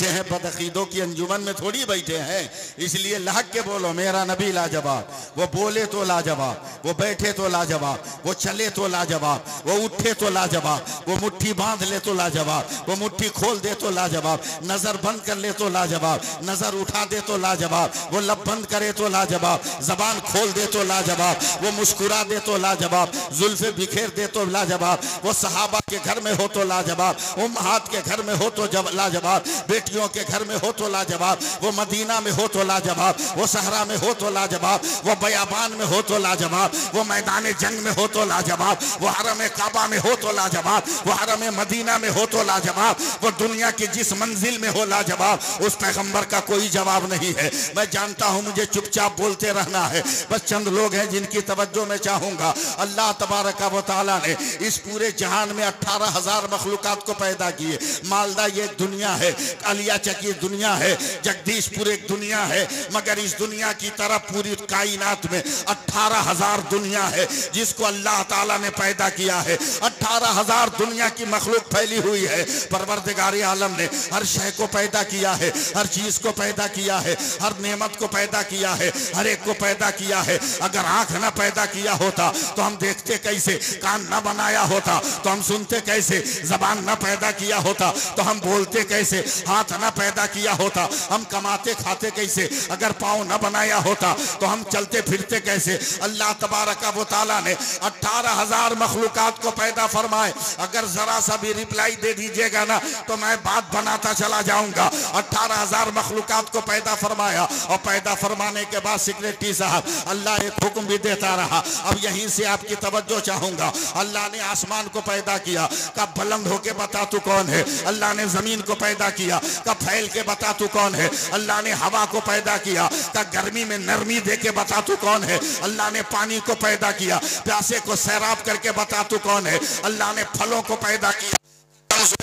बैठे हैं बदअकीदों की अंजुमन में थोड़ी बैठे हैं, इसलिए लहक के बोलो मेरा नबी लाजवाब। वो बोले तो लाजवाब, वो बैठे तो लाजवाब, वो चले तो लाजवाब, वो उठे तो लाजवाब, वो मुट्ठी बांध ले तो लाजवाब, वो मुट्ठी खोल दे तो लाजवाब, नजर बंद कर ले तो लाजवाब, नजर उठा दे तो लाजवाब, वो लब बंद करे तो लाजवाब, जबान खोल दे तो लाजवाब, वो मुस्कुरा दे तो लाजवाब, जुल्फे बिखेर दे तो लाजवाब, वो सहाबा के घर में हो तो लाजवाब, उम्महात के घर में हो तो लाजवाब, बेटियों के घर में हो तो लाजवाब, वो मदीना में हो तो लाजवाब, वो सहरा में हो तो लाजवाब, वो बयाबान में हो तो लाजवाब, वो मैदान जंग में हो तो लाजवाब, वो हरम काबा में हो तो लाजवाब, वो हरम मदीना में हो तो लाजवाब, वो दुनिया की जिस मंजिल में हो लाजवाब, उस पैगंबर का कोई जवाब नहीं है। मैं जानता हूं मुझे चुपचाप बोलते रहना है, बस चंद लोग हैं जिनकी तवज्जो मैं चाहूंगा। अल्लाह तबारक व तआला ने इस पूरे जहान में 18,000 मखलूकात को पैदा किए। मालदा ये दुनिया है, कालिया चकी दुनिया है, जगदीशपुर एक दुनिया है, मगर इस दुनिया की तरह पूरी कायनात में 18,000 दुनिया है जिसको अल्लाह ताला ने पैदा किया है। 18,000 दुनिया की मखलूक फैली हुई है। परवरदिगार आलम ने हर शय को पैदा किया है, हर चीज को पैदा किया है, हर नेमत को पैदा किया है, हर एक को पैदा किया है। अगर आंख न पैदा किया होता तो हम देखते कैसे, कान न बनाया होता तो हम सुनते कैसे, जबान न पैदा किया होता तो हम बोलते कैसे, हाथ न पैदा किया होता हम कमाते खाते कैसे, अगर पाँव न बनाया होता तो हम चलते फिरते कैसे। अल्लाह तबारक व तआला ने 18,000 मखलूकात को पैदा फरमाए। अगर जरा सा भी रिप्लाई दे दीजिएगा ना तो मैं बात बनाता चला जाऊंगा। 18,000 मखलूकात को पैदा फरमाया और पैदा फरमाने के बाद सेक्रेटरी साहब अल्लाह एक हुक्म भी देता रहा। अब यहीं से आपकी तवज्जो चाहूंगा। अल्लाह ने आसमान को पैदा किया, कब बुलंद होके बता तू कौन है। अल्लाह ने जमीन को पैदा किया, कब फैल के बता तू कौन है। अल्लाह ने हवा को पैदा किया, कब गर्मी में नरमी दे के बता तू कौन है। अल्लाह ने पानी को पैदा किया, प्यासे को सैराब करके बता तू कौन है। अल्लाह ने फलों को पैदा किया,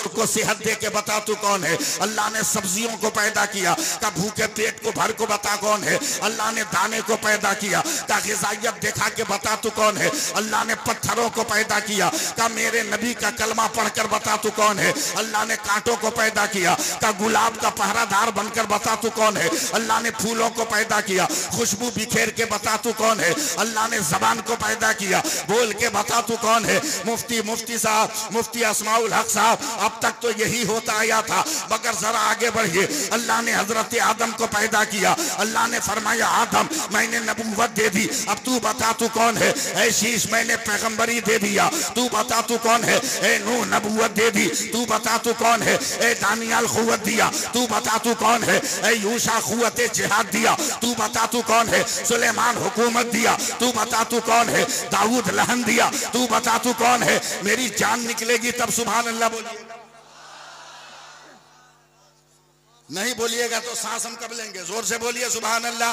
को सेहत दे के बता तू कौन है। अल्लाह ने सब्जियों को पैदा किया, का भूखे पेट को भर को बता कौन है। अल्लाह ने दाने को पैदा किया, का ग़िज़ाइयत दिखा के बता तू कौन है। अल्लाह ने पत्थरों को पैदा किया, का मेरे नबी का कलमा पढ़कर बता तू कौन है। अल्लाह ने कांटों को पैदा किया, का गुलाब का पहरादार बनकर बता तू कौन है। अल्लाह ने फूलों को पैदा किया, खुशबू बिखेर के बता तू कौन है। अल्लाह ने जबान को पैदा किया, बोल के बता तू कौन है। मुफ्ती साहब, मुफ्ती अस्माउल हक साहब, अब तक तो यही होता आया था, मगर जरा आगे बढ़िए। अल्लाह ने हजरत आदम को पैदा किया। अल्लाह ने फरमाया आदम मैंने नबूवत दे दी, अब तू बता तू कौन है। ऐ शीश मैंने पैगंबरी दे दिया, तू बता तू कौन है। ए नूह नबूवत दे दी, तू बता तू कौन है। ए दानियाल खुवत दिया, तू बता तू कौन है। ए यूशा खुवत जिहाद दिया, तू बता तू कौन है। सुलेमान हुकूमत दिया, तू बता तू कौन है। दाऊद लहन दिया, तू बता तू कौन है। मेरी जान निकलेगी तब सुभान अल्लाह बोलिए। नहीं बोलिएगा तो सांस हम कब लेंगे। जोर से बोलिए सुभान अल्लाह।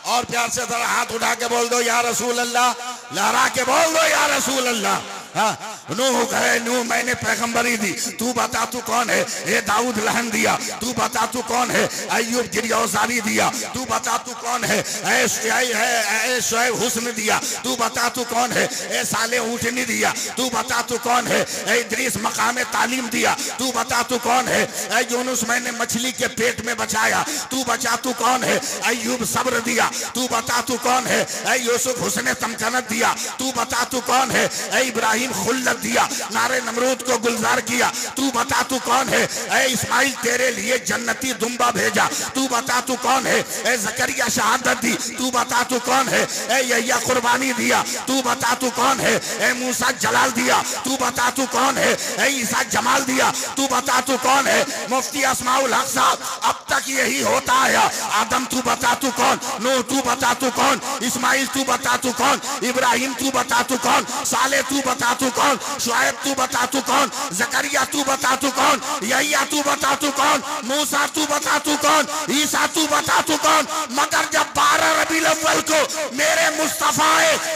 और प्यार से जरा हाथ उठा के बोल दो या रसूल अल्लाह, लहरा के बोल दो या रसूल अल्लाह। हाँ, नूह कहे नूह मैंने पैगंबरी दी, तू बता तू कौन है। ए दाऊद लहन दिया, तू बता तू कौन है। अय्यूब गिरयौसारी दिया, तू बता तू कौन है। ए शुएब हुस्न दिया, तू बता तू कौन है। ए साले ऊँटनी दिया, तू बता तू कौन है। ए इद्रीस मकाम तालीम दिया, तू बता तू कौन है। ए यूनुस मैंने मछली के पेट में बचाया, तू बचा तू कौन है। अय्यूब सब्र दिया, तू बता तू कौन है। ए यूसुफ हुस्न तमकनत दिया, तू बता तू कौन है। ए इब्राहिम खुल्लत दिया, नारे नमरूद को गुलजार किया, तू बता तू कौन है। ए इस्माइल तेरे लिए जन्नती दुम्बा भेजा, तू बता तू कौन है। ए जकरिया शहादत दी, तू बता तू कौन है। ए यह्या कुर्बानी दिया, तू बता तू कौन है। ए मूसा जलाल दिया, तू बता तू कौन है। ए ईसा जमाल दिया, तू बता तू कौन है। मुफ्ती अस्माउल हक साहब अब तक यही होता आया। आदम तू बता तू कौन, नूह तू बता तू कौन, इस्माइल तू बता तू कौन, इब्राहिम तू बता तू कौन, साले तू बता तू कौन, शुएब तू बता तू कौन, जकरिया तू बता तू कौन, यह्या तू बता तू कौन, मूसा तू बता तू कौन, ईसा तू बता तू कौन। मगर जब 12 रबीउल अव्वल को मेरे मुस्तफा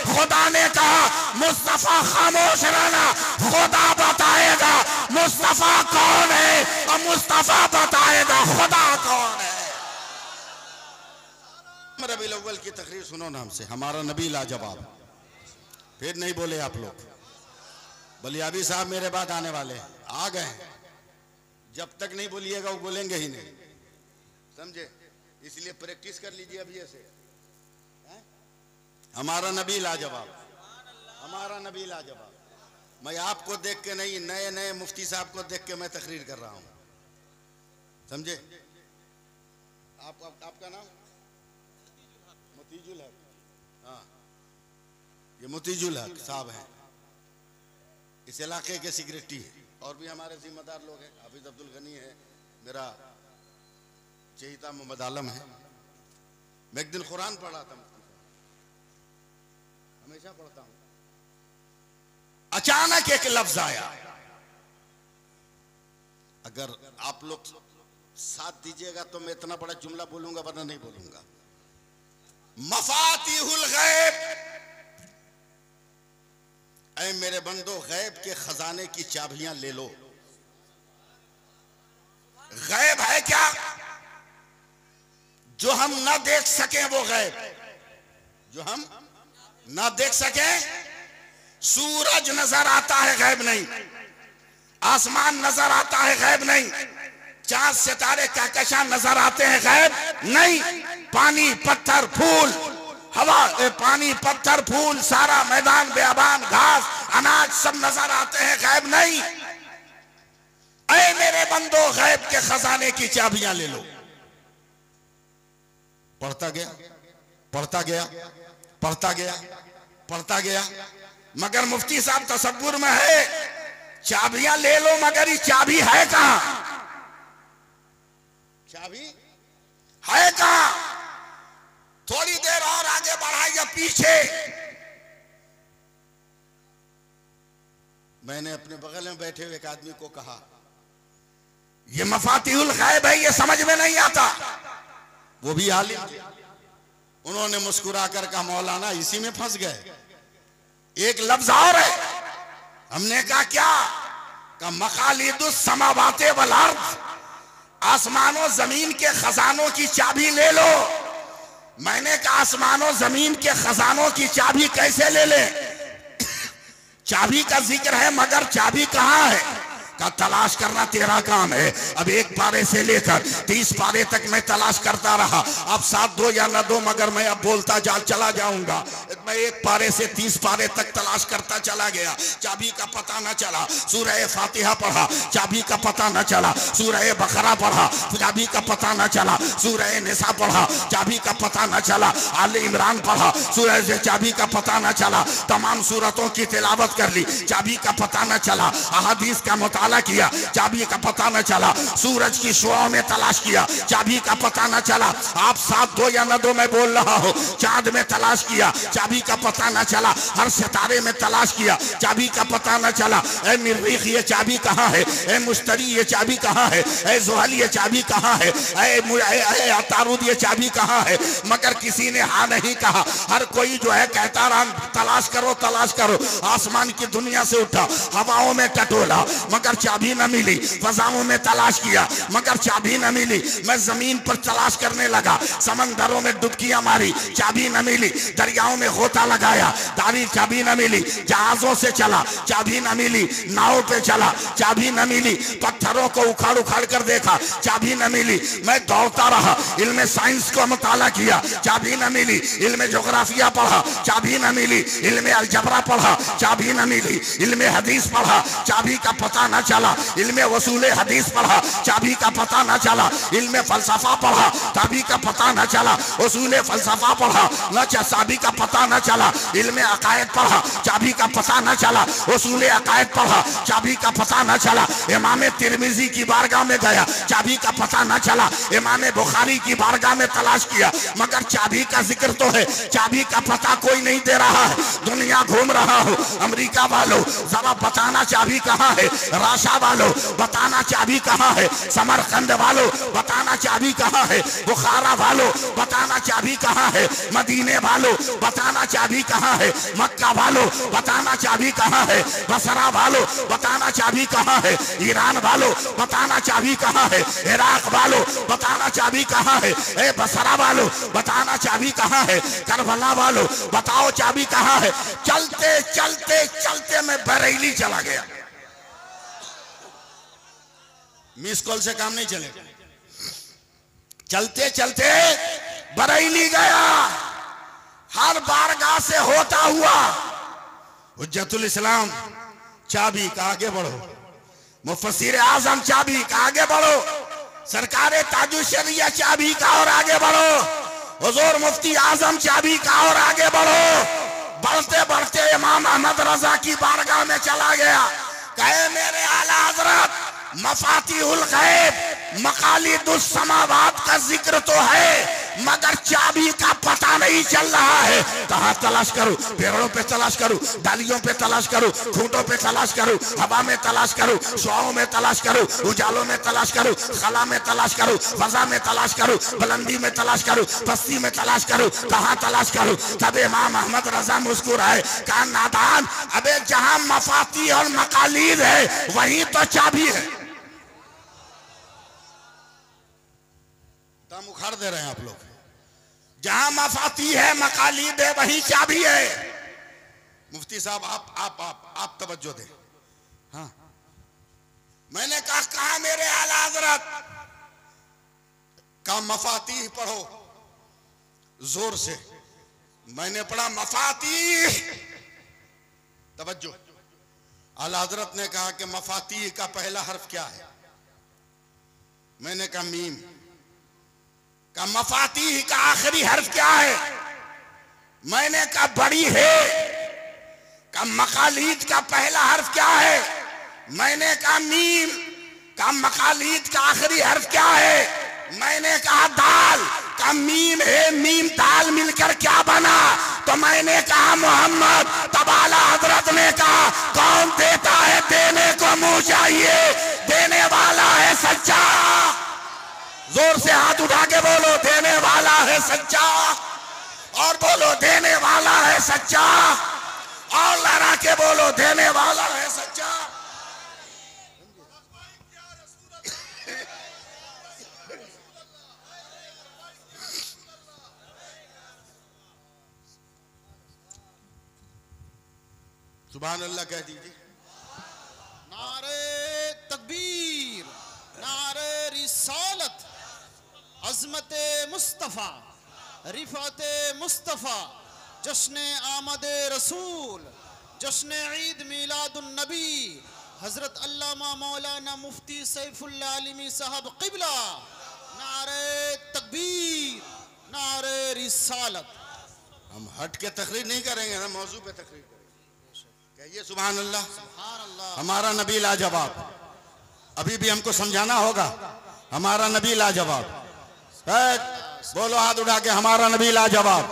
खुदा ने कहा मुस्तफा खामोश रहना, खुदा बताएगा मुस्तफा कौन है और मुस्तफा बताएगा खुदा कौन है। रबीउल अव्वल की तकरीर सुनो नाम से, हमारा नबी लाजवाब। फिर नहीं बोले आप लोग। बलियाबी साहब मेरे बाद आने वाले आ गए, जब तक नहीं बोलिएगा वो बोलेंगे ही नहीं। समझे? इसलिए प्रैक्टिस कर लीजिए अभी ऐसे। हमारा नबी लाजवाब, हमारा नबी लाजवाब। मैं आपको देख के नहीं, नए नए मुफ्ती साहब को देख के मैं तकरीर कर रहा हूं, समझे? आपका नाम मोतीजुल हक। हाँ, ये मोतीजुल हक साहब हैं, इस इलाके के सेक्रेटरी है। और भी हमारे जिम्मेदार लोग हैं, हाफिज अब्दुल गनी है, मेरा चहीता मोहम्मद आलम है। मैं एक दिन कुरान पढ़ा था, हमेशा पढ़ता हूं। अचानक एक लफ्ज आया, अगर आप लोग साथ दीजिएगा तो मैं इतना बड़ा जुमला बोलूंगा, वरना नहीं बोलूंगा। मफातिहुल गैब, ऐ मेरे बंदो गैब के खजाने की चाबियां ले लो। गैब है क्या? जो हम ना देख सके वो गैब, जो हम ना देख सके। सूरज नजर आता है, गैब नहीं। आसमान नजर आता है, गैब नहीं। चांद सितारे कहकशां नजर आते हैं, गैब नहीं। पानी पत्थर फूल हवा, पानी पत्थर फूल सारा मैदान बेआबान घास अनाज सब नजर आते हैं, गैब नहीं। ऐ मेरे बंदो गैब के खजाने की चाबियां ले लो। पढ़ता गया, पढ़ता गया, पढ़ता गया, पढ़ता गया, मगर मुफ्ती साहब तसव्वुर में है चाबियां ले लो, मगर ये चाबी है कहां? चाबी है कहां? थोड़ी देर और आगे बढ़ाइए पीछे। मैंने अपने बगल में बैठे हुए एक आदमी को कहा, ये मफातिहुल गैब है, ये समझ में नहीं आता। वो भी आलिम थे, उन्होंने मुस्कुरा कर कहा, मौलाना इसी में फंस गए, एक लफ्ज और है। हमने कहा क्या? का मखालिदुस समावाते वल अर्द, आसमानों जमीन के खजानों की चाबी ले लो। मैंने कहा आसमानों जमीन के खजानों की चाबी कैसे ले ले? चाबी का जिक्र है, मगर चाबी कहां है? का तलाश करना तेरा काम है। अब एक पारे से लेकर 30 पारे तक मैं तलाश करता रहा। अब 7 दो या न दो, मगर मैं अब बोलता चला जाऊंगा। मैं एक पारे से 30 पारे तक तलाश करता चला गया, चाबी का पता न चला। सूरह फातिहा पढ़ा, चाबी का पता न चला। सूरह बकरा पढ़ा, चाबी का पता न चला। सूरह निसा पढ़ा, चाबी का पता न चला। आले इमरान पढ़ा, सूरह से चाबी का पता न चला। तमाम सूरतों की तिलावत कर ली, चाबी का पता न चला। अहादीस का मुताला किया, चाबी का पता न चला। सूरज की शुआओं में तलाश किया, चाबी का पता न चला। आप 7 दो या न दो मैं बोल रहा हूं। चांद में तलाश किया, चाबी का पता न चला। हर सितारे में तलाश किया, चाबी का पता न चला। ए मिर्रीख ये चाबी कहां है? ए मुश्तरी ये चाबी कहां है? ए जुहल ये चाबी कहां है? ए अतारुद ये चाबी कहां है? मगर किसी ने हाँ नहीं कहा। हर कोई जो है कहता रहा तलाश करो तलाश करो। आसमान की दुनिया से उठा, हवाओं में टटोला, मगर चाबी न मिली। फजाओं में तलाश किया, मगर चाबी न मिली। मैं जमीन पर तलाश करने लगा, समंदरों में डुबकियां मारी, चाबी न मिली। दरियाओं में गोता लगाया, दारी चाबी न मिली। जहाजों से चला, चाबी न मिली। नाव पे चला, चाबी न मिली। पत्थरों को उखाड़ उखाड़ कर देखा, चाबी न मिली। मैं दौड़ता रहा, इल्म साइंस को मुताला किया, चाबी न मिली। इल्म जोग्राफिया पढ़ा, चाबी न मिली। इल्म अलजबरा पढ़ा, चाबी न मिली। इल्म हदीस पढ़ा, चाबी का पता न चला। इल्म वसूल हदीस पढ़ा, चाबी का पता न चला। इल्म फलसफा पढ़ा, चाबी का पता न चला। वसूल फलसफा पढ़ा, न चाबी का पता न चला। इल्म अकायद पढ़ा, चाबी का पता न चला। वसूल अकायद पढ़ा, चाबी का पता न चला। इमाम तिरमिजी की बारगाह में गया, चाबी का पता न चला। इमाम बुखारी की बारगाह में तलाश किया, मगर चाबी का जिक्र तो है, चाबी का पता कोई नहीं दे रहा है। दुनिया घूम रहा हूं, अमेरिका वालों जरा बताना चाबी कहां है? राशा वालों बताना चाबी कहां है? समरकंद वालों बताना चाबी कहां है? बुखारा वालों बताना चाबी कहां है? मदीने वालों बताना चाबी कहां है? मक्का वालों बताना चाबी कहां है? बसरा वालों बताना चाबी कहां है? ईरान वालों बताना चाबी कहां है? इराक वालों बताना चाबी कहां है? ए बसरा वालों बताना चाबी कहां है? करबला वालों बताओ चाबी कहां है? चलते चलते चलते मैं बरेली चला गया। मिस कॉल से काम नहीं चलेगा। चलते चलते बरेली गया, हर बारगाह से होता हुआ हुज्जतुल इस्लाम चाबी का आगे बढ़ो, मुफस्सिर आजम चाबी का आगे बढ़ो, सरकारे ताजुश शरिया चाबी का और आगे बढ़ो, हुजूर मुफ्ती आजम चाबी का और आगे बढ़ो। बढ़ते बढ़ते इमाम अहमद रजा की बारगाह में चला गया। कहे मेरे आला हजरत मफातिहुल गैब मकालिदुस समावात का जिक्र तो है मगर चाबी का पता नहीं चल रहा है। कहाँ तलाश करूं? पेड़ों पे तलाश करूं, डालियों पे तलाश करूं, खूंटों पे तलाश करूं, हवा में तलाश करूं, शुआओं में तलाश करूं, उजालों में तलाश करूं, खला में तलाश करूं, फजा में तलाश करूं, बुलंदी में तलाश करूं, पस्ती में तलाश करूं, कहाँ तलाश करूं? तब इमाम अहमद रजा मुस्कुराए, कहा नादान, अबे जहां मफाती और मकालीद है वहीं तो चाबी है। दम उखाड़ दे रहे हैं आप लोग। जहां मफाती है मकालीद है वहीं चाबी है। मुफ्ती साहब आप तवज्जो दें। हाँ, मैंने कहा मेरे आला हजरत का मफाती पढ़ो जोर से। मैंने पढ़ा मफाती, तवज्जो। आला हजरत ने कहा कि मफाती का पहला हर्फ क्या है? मैंने कहा मीम। का मफाती का आखिरी हर्फ क्या है? मैंने कहा बड़ी है। का मकालीद का पहला हर्फ क्या है? मैंने कहा मीम। का मकालीद का आखिरी हर्फ क्या है? मैंने कहा दाल। का मीम है मीम दाल मिलकर क्या बना? तो मैंने कहा मोहम्मद। तब आला हजरत ने कहा कौन देता है देने को मुंह चाहिए, देने वाला है सच्चा। जोर से हाथ उठा के बोलो देने वाला है सच्चा, और बोलो देने वाला है सच्चा, और लड़ा के बोलो देने वाला है सच्चा। सुभान अल्लाह कह दीजिए। नारे तकबीर, नारे रिसालत, अज़मते मुस्तफ़ा, रिफ़ाते मुस्तफ़ा, जश्न आमद रसूल, जश्न ईद मिलादुन नबी, हज़रत अल्लामा मौलाना मुफ्ती सैफुल्लाह आलिमी साहब क़िबला। नारे तकबीर, नारे रिसालत। हम हट के तकरीर नहीं करेंगे, हम मौजू पे तकरीर करेंगे। कहिए सुभान अल्लाह। सुभान अल्लाह। हमारा नबी लाजवाब। अभी भी हमको समझाना होगा, हमारा नबी लाजवाब। बोलो हाथ उठा के हमारा नबी लाजवाब,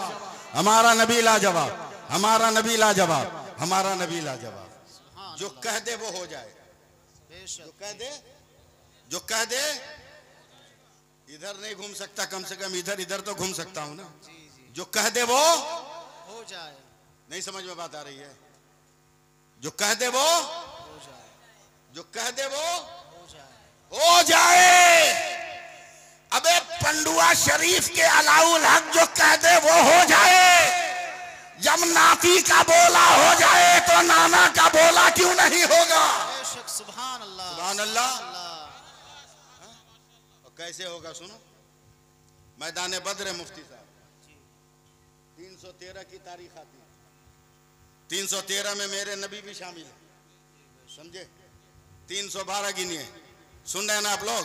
हमारा नबी लाजवाब, हमारा नबी लाजवाब, हमारा नबी लाजवाब। जो कह दे वो हो जाए। जो कह दे, जो कह दे इधर नहीं घूम सकता, कम से कम इधर इधर तो घूम सकता हूं ना। जो कह दे वो हो जाए। नहीं समझ में बात आ रही है? जो कह दे वो हो जाए, जो कह दे वो हो जाए, हो जाए। अबे पंडुआ शरीफ के अलाउल हक जो कह दे वो हो जाए। जब नाती का बोला हो जाए तो नाना का बोला क्यों नहीं होगा? बेशक। सुभान अल्लाह, सुभान अल्लाह। और कैसे होगा सुनो। मैदान बद्र मुफ्ती साहब 313 की तारीख आती है। 313 में मेरे नबी भी शामिल है, समझे? 312 गिनिए, सुन रहे हैं ना आप लोग?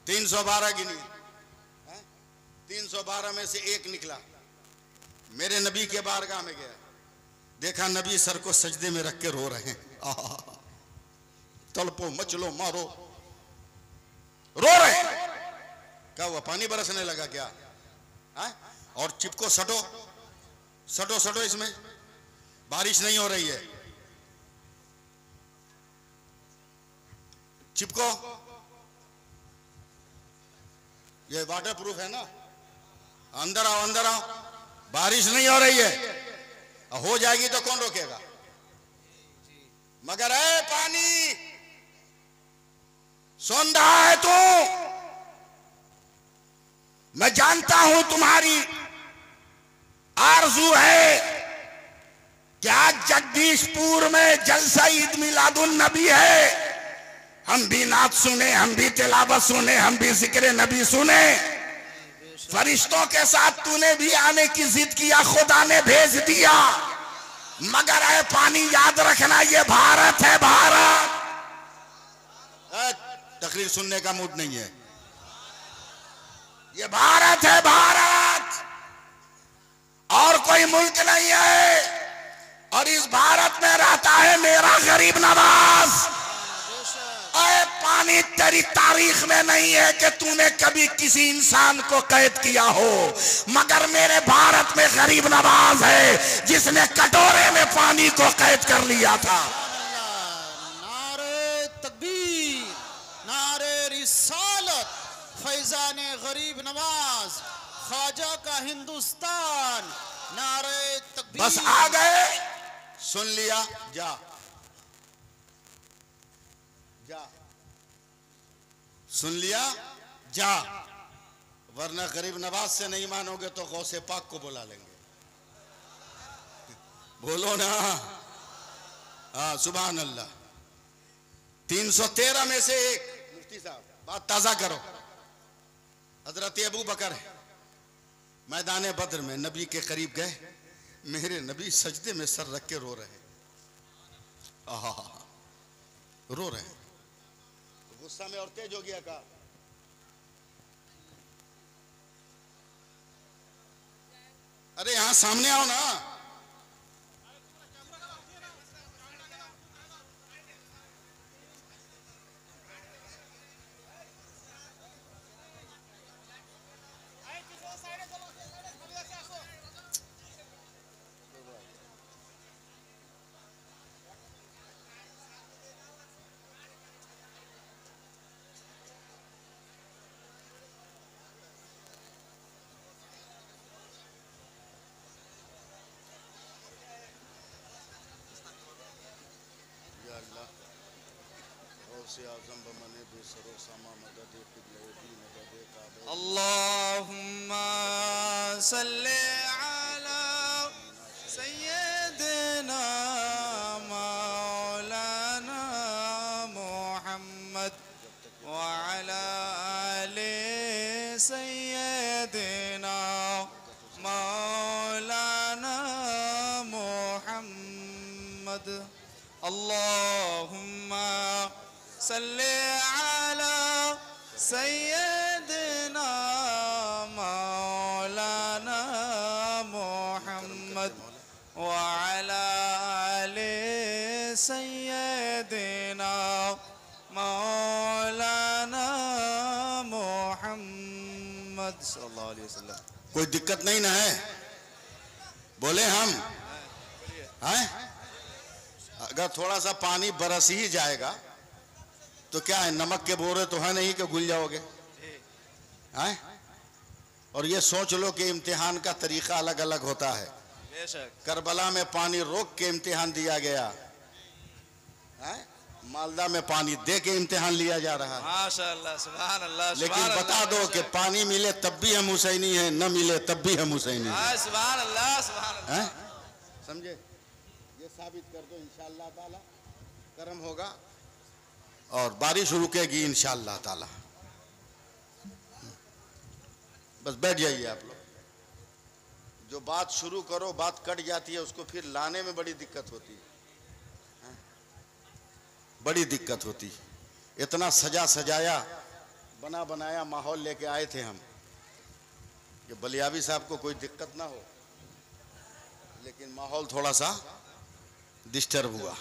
312 गिनिए। 312 में से एक निकला, मेरे नबी के बारगाह में गया, देखा नबी सर को सजदे में रख के रो रहे हैं। तड़पो मचलो मारो, रो रहे। क्या हुआ? पानी बरसने लगा क्या? है? और चिपको, सटो सटो सटो, इसमें बारिश नहीं हो रही है, चिपको। ये वाटर प्रूफ है ना? अंदर आओ, अंदर आओ। बारिश नहीं हो रही है, हो जाएगी तो कौन रोकेगा? मगर है पानी सुन रहा है तू? मैं जानता हूं तुम्हारी आरज़ू है क्या जगदीशपुर में जलसा ईद मिलादुन नबी है। हम भी नात सुने, हम भी तिलावत सुने, हम भी जिक्र नबी सुने, फरिश्तों के साथ तूने भी आने की जिद किया, खुदा ने भेज दिया, मगर है पानी याद रखना, ये भारत है, भारत। तकरीर सुनने का मूड नहीं है, ये भारत है, भारत, और कोई मुल्क नहीं है। और इस भारत में रहता है मेरा गरीब नवाज। अरे पानी तेरी तारीख में नहीं है कि तूने कभी किसी इंसान को कैद किया हो, मगर मेरे भारत में गरीब नवाज है जिसने कटोरे में पानी को कैद कर लिया था। नारे तकबीर, नारे रिसालत, फैजाने गरीब नवाज, ख्वाजा का हिंदुस्तान, नारे तकबीर। बस आ गए, सुन लिया, जा जा, सुन लिया, जा, वरना गरीब नवाज से नहीं मानोगे तो गौसे पाक को बुला लेंगे। बोलो ना, हाँ सुभान अल्लाह। 313 में से एक, मुफ्ती साहब बात ताजा करो, हजरत अबू बकर है, मैदान बद्र में नबी के करीब गए, मेरे नबी सजदे में सर रख के रो रहे हैं, रो रहे हैं, गुस्सा में और तेज हो गया। कहा अरे यहां सामने आओ ना। अल्लाहुम्मा सल्ले अला सय्यदना मौलाना मुहम्मद व अला आले सय्यदना मौलाना मुहम्मद। अल्लाहुम्मा सल्ले अला सय्यदना मौलाना मुहम्मद व अला आले सय्यदना मौलाना मुहम्मद सल्लल्लाहु अलैहि वसल्लम। कोई दिक्कत नहीं ना है? बोले हम हैं? अगर थोड़ा सा पानी बरस ही जाएगा तो क्या है, नमक के बोरे तो है नहीं कि घुल जाओगे हैं? और ये सोच लो कि इम्तिहान का तरीका अलग अलग होता है। करबला में पानी रोक के इम्तिहान दिया गया है, मालदा में पानी दे के इम्तिहान लिया जा रहा है। माशाअल्लाह, सुभान अल्लाह। लेकिन बता दो कि पानी मिले तब भी हम हुसैनी हैं, न मिले तब भी हम हुसैनी हैं। सुभान अल्लाह, सुभान अल्लाह। समझे? ये साबित कर दो, इंशाअल्लाह ताला करम होगा और बारिश रुकेगी इंशाअल्लाह ताला। बस बैठ जाइए आप लोग। जो बात शुरू करो बात कट जाती है, उसको फिर लाने में बड़ी दिक्कत होती है, बड़ी दिक्कत होती है। इतना सजा सजाया बना बनाया माहौल लेके आए थे हम कि बलियावी साहब को कोई दिक्कत ना हो, लेकिन माहौल थोड़ा सा डिस्टर्ब हुआ।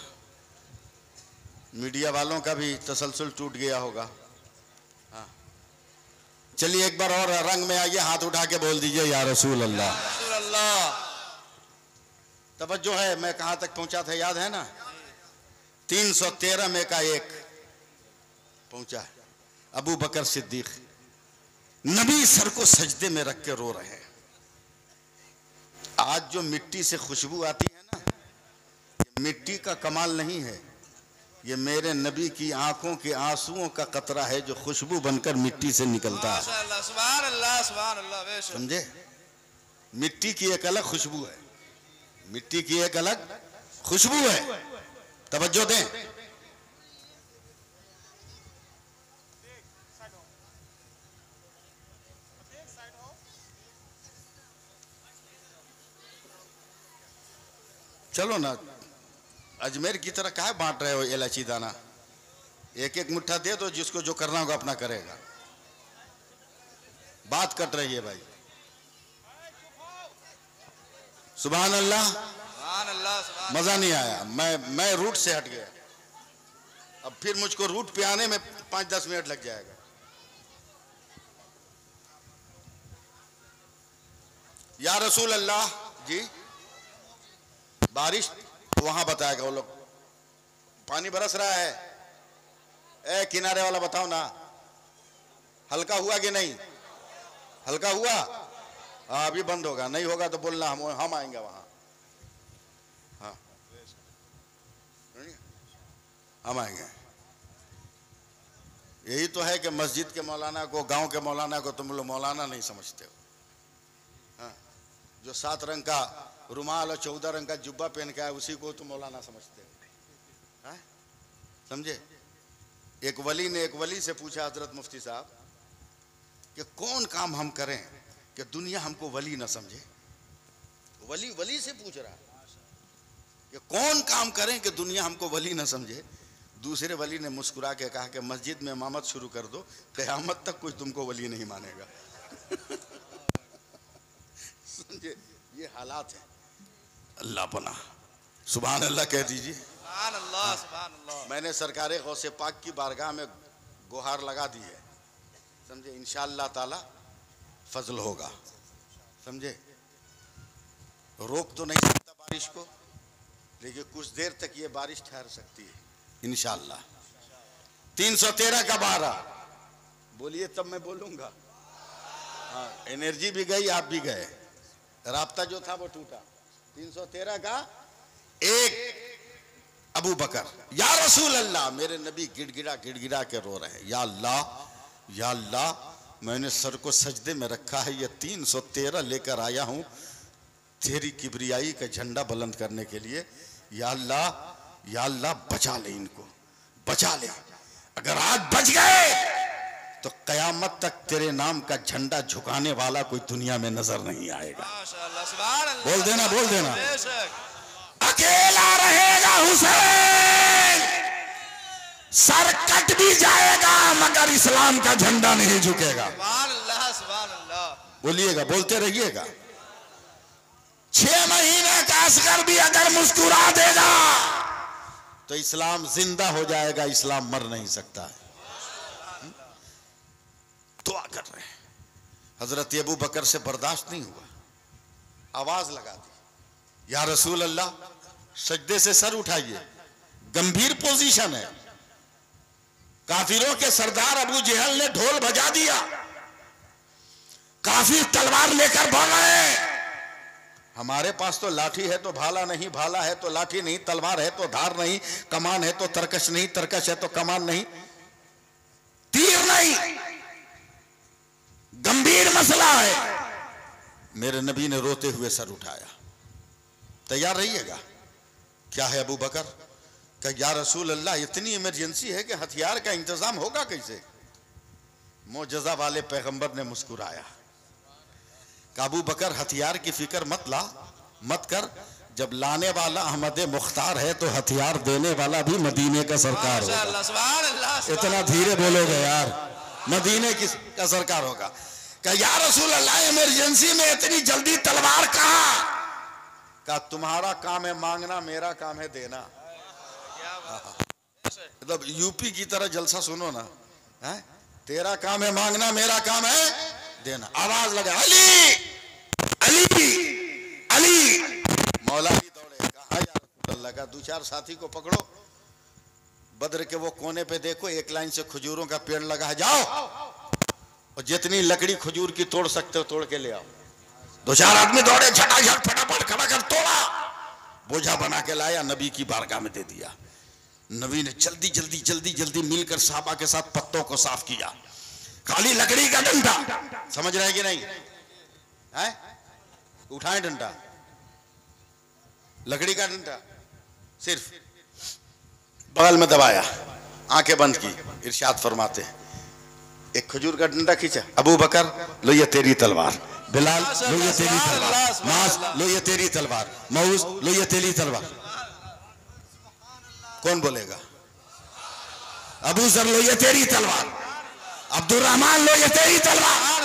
मीडिया वालों का भी तसलसल टूट गया होगा। हाँ, चलिए एक बार और रंग में आइए, हाथ उठा के बोल दीजिए या रसूल अल्लाह। रसूल अल्लाह। तवज्जो है, मैं कहां तक पहुंचा था याद है ना? 313 में का एक पहुंचा है। अबू बकर सिद्दीक नबी सर को सजदे में रख के रो रहे हैं। आज जो मिट्टी से खुशबू आती है ना, ये मिट्टी का कमाल नहीं है, ये मेरे नबी की आंखों के आंसुओं का कतरा है जो खुशबू बनकर मिट्टी से निकलता है। माशाअल्लाह, सुभान अल्लाह, सुभान अल्लाह। समझे? मिट्टी की एक अलग खुशबू है, मिट्टी की एक अलग खुशबू है। तवज्जो दें। चलो ना, अजमेर की तरह काहे बांट रहे हो इलायची दाना? एक एक मुट्ठा दे दो, जिसको जो करना होगा अपना करेगा। बात कट रही है भाई। सुभान अल्लाह। सुभान अल्लाह, सुभान मजा नहीं आया, मैं रूट से हट गया। अब फिर मुझको रूट पे आने में 5-10 मिनट लग जाएगा। या रसूल अल्लाह जी, बारिश वहां बताएगा वो लोग। पानी बरस रहा है, ए किनारे वाला बताओ ना, हल्का हुआ कि नहीं? हल्का हुआ? हाँ, अभी बंद होगा, नहीं होगा तो बोलना, हम आएंगे वहां। हाँ, हम आएंगे। यही तो है कि मस्जिद के मौलाना को, गांव के मौलाना को तुम लोग मौलाना नहीं समझते हो। हाँ, जो 7 रंग का रुमाल और 14 रंग का जुब्बा पहन के आए, उसी को तुम मौलाना समझते हो। हाँ, समझे? एक वली ने एक वली से पूछा, हजरत मुफ्ती साहब, कि कौन काम हम करें कि दुनिया हमको वली न समझे? वली वली से पूछ रहा कि कौन काम करें कि दुनिया हमको वली न समझे? दूसरे वली ने मुस्कुरा के कहा कि मस्जिद में इमामत शुरू कर दो, क़यामत तक कोई तुमको वली नहीं मानेगा। समझे? ये हालात है। अल्लाह पना, सुभान अल्लाह कह दीजिए। सुभान अल्लाह, सुभान अल्लाह। मैंने सरकारे गौसे पाक की बारगाह में गुहार लगा दी है, समझे? इंशाअल्लाह ताला फजल होगा, समझे? रोक तो नहीं सकता बारिश को, लेकिन कुछ देर तक ये बारिश ठहर सकती है इंशाअल्लाह। 313 का 12 बोलिए, तब मैं बोलूंगा। हाँ, एनर्जी भी गई, आप भी गए, राब्ता जो था वो टूटा। 313 का 1। अबू बकर, या रसूल अल्लाह, मेरे नबी गिड़गिड़ा गिड़गिड़ा के रो रहे हैं, या अल्लाह, या अल्लाह, मैंने सर को सजदे में रखा है, ये 313 लेकर आया हूं तेरी किबरियाई का झंडा बुलंद करने के लिए। या अल्लाह, या अल्लाह, बचा ले इनको, बचा ले। अगर आज बच गए तो कयामत तक तेरे नाम का झंडा झुकाने वाला कोई दुनिया में नजर नहीं आएगा। माशाअल्लाह, सुभान अल्लाह। बोल देना, बोल देना। बेशक। अकेला रहेगा हुसैन, सर कट भी जाएगा मगर इस्लाम का झंडा नहीं झुकेगा। सुभान अल्लाह, सुभान अल्लाह। बोलिएगा, बोलते रहिएगा। 6 महीने का असगर भी अगर मुस्कुरा देगा तो इस्लाम जिंदा हो जाएगा, इस्लाम मर नहीं सकता है। दुआ कर रहे हैं। हजरत अबू बकर से बर्दाश्त नहीं हुआ, आवाज लगा दी, या रसूल अल्लाह, सजदे से सर उठाइए, गंभीर पोजीशन है। काफिरों के सरदार अबू जहल ने ढोल बजा दिया, काफिर तलवार लेकर भाग गए। हमारे पास तो लाठी है तो भाला नहीं, भाला है तो लाठी नहीं, तलवार है तो धार नहीं, कमान है तो तरकश नहीं, तरकश है तो कमान नहीं, तीर नहीं, गंभीर मसला है। मेरे नबी ने रोते हुए सर उठाया। तैयार रहिएगा। क्या है अबू बकर? क्या या रसूल अल्लाह, इतनी इमरजेंसी है कि हथियार का इंतजाम होगा कैसे? मोजज़ा वाले पैगंबर ने मुस्कुराया। अबू बकर, हथियार की फिक्र मत कर, जब लाने वाला अहमद मुख्तार है तो हथियार देने वाला भी मदीने का सरकार होगा। माशाअल्लाह, सुभान अल्लाह। इतना धीरे बोलोगे यार, मदीने का सरकार होगा। क्या या रसूल अल्लाह, इमरजेंसी में इतनी जल्दी तलवार कहां? क्या तुम्हारा काम है मांगना, मेरा काम है देना। मतलब यूपी की तरह जलसा सुनो ना, है? तेरा काम है मांगना, मेरा काम है देना। आवाज लगा, अली अली अली। मौला भी दौड़े, कहा या रसूल अल्लाह का 2-4 साथी को पकड़ो, बद्र के वो कोने पे देखो, एक लाइन से खजूरों का पेड़ लगा है, जाओ और जितनी लकड़ी खजूर की तोड़ सकते हो तोड़ के ले आओ। 2-4 आदमी दौड़े, झटाझट फटाफट खड़ा कर तोड़ा, बोझा बना के लाया, नबी की बारगाह में दे दिया। नबी ने जल्दी जल्दी जल्दी जल्दी मिलकर साहबा के साथ पत्तों को साफ किया। खाली लकड़ी का डंडा, समझ रहे कि नहीं है? उठाए डंडा, लकड़ी का डंडा, सिर्फ बगल में दबाया, आंखें बंद की, इरशाद फरमाते हैं, एक खजूर का डंडा खींचा, अबू बकर लो ये तेरी तलवार, बिलाल लो ये तेरी तलवार, मास लो ये तेरी तलवार, मऊस लो ये तेरी तलवार। कौन बोलेगा? अबू जर लो ये तेरी तलवार, अब्दुर्रहमान लो ये तेरी तलवार।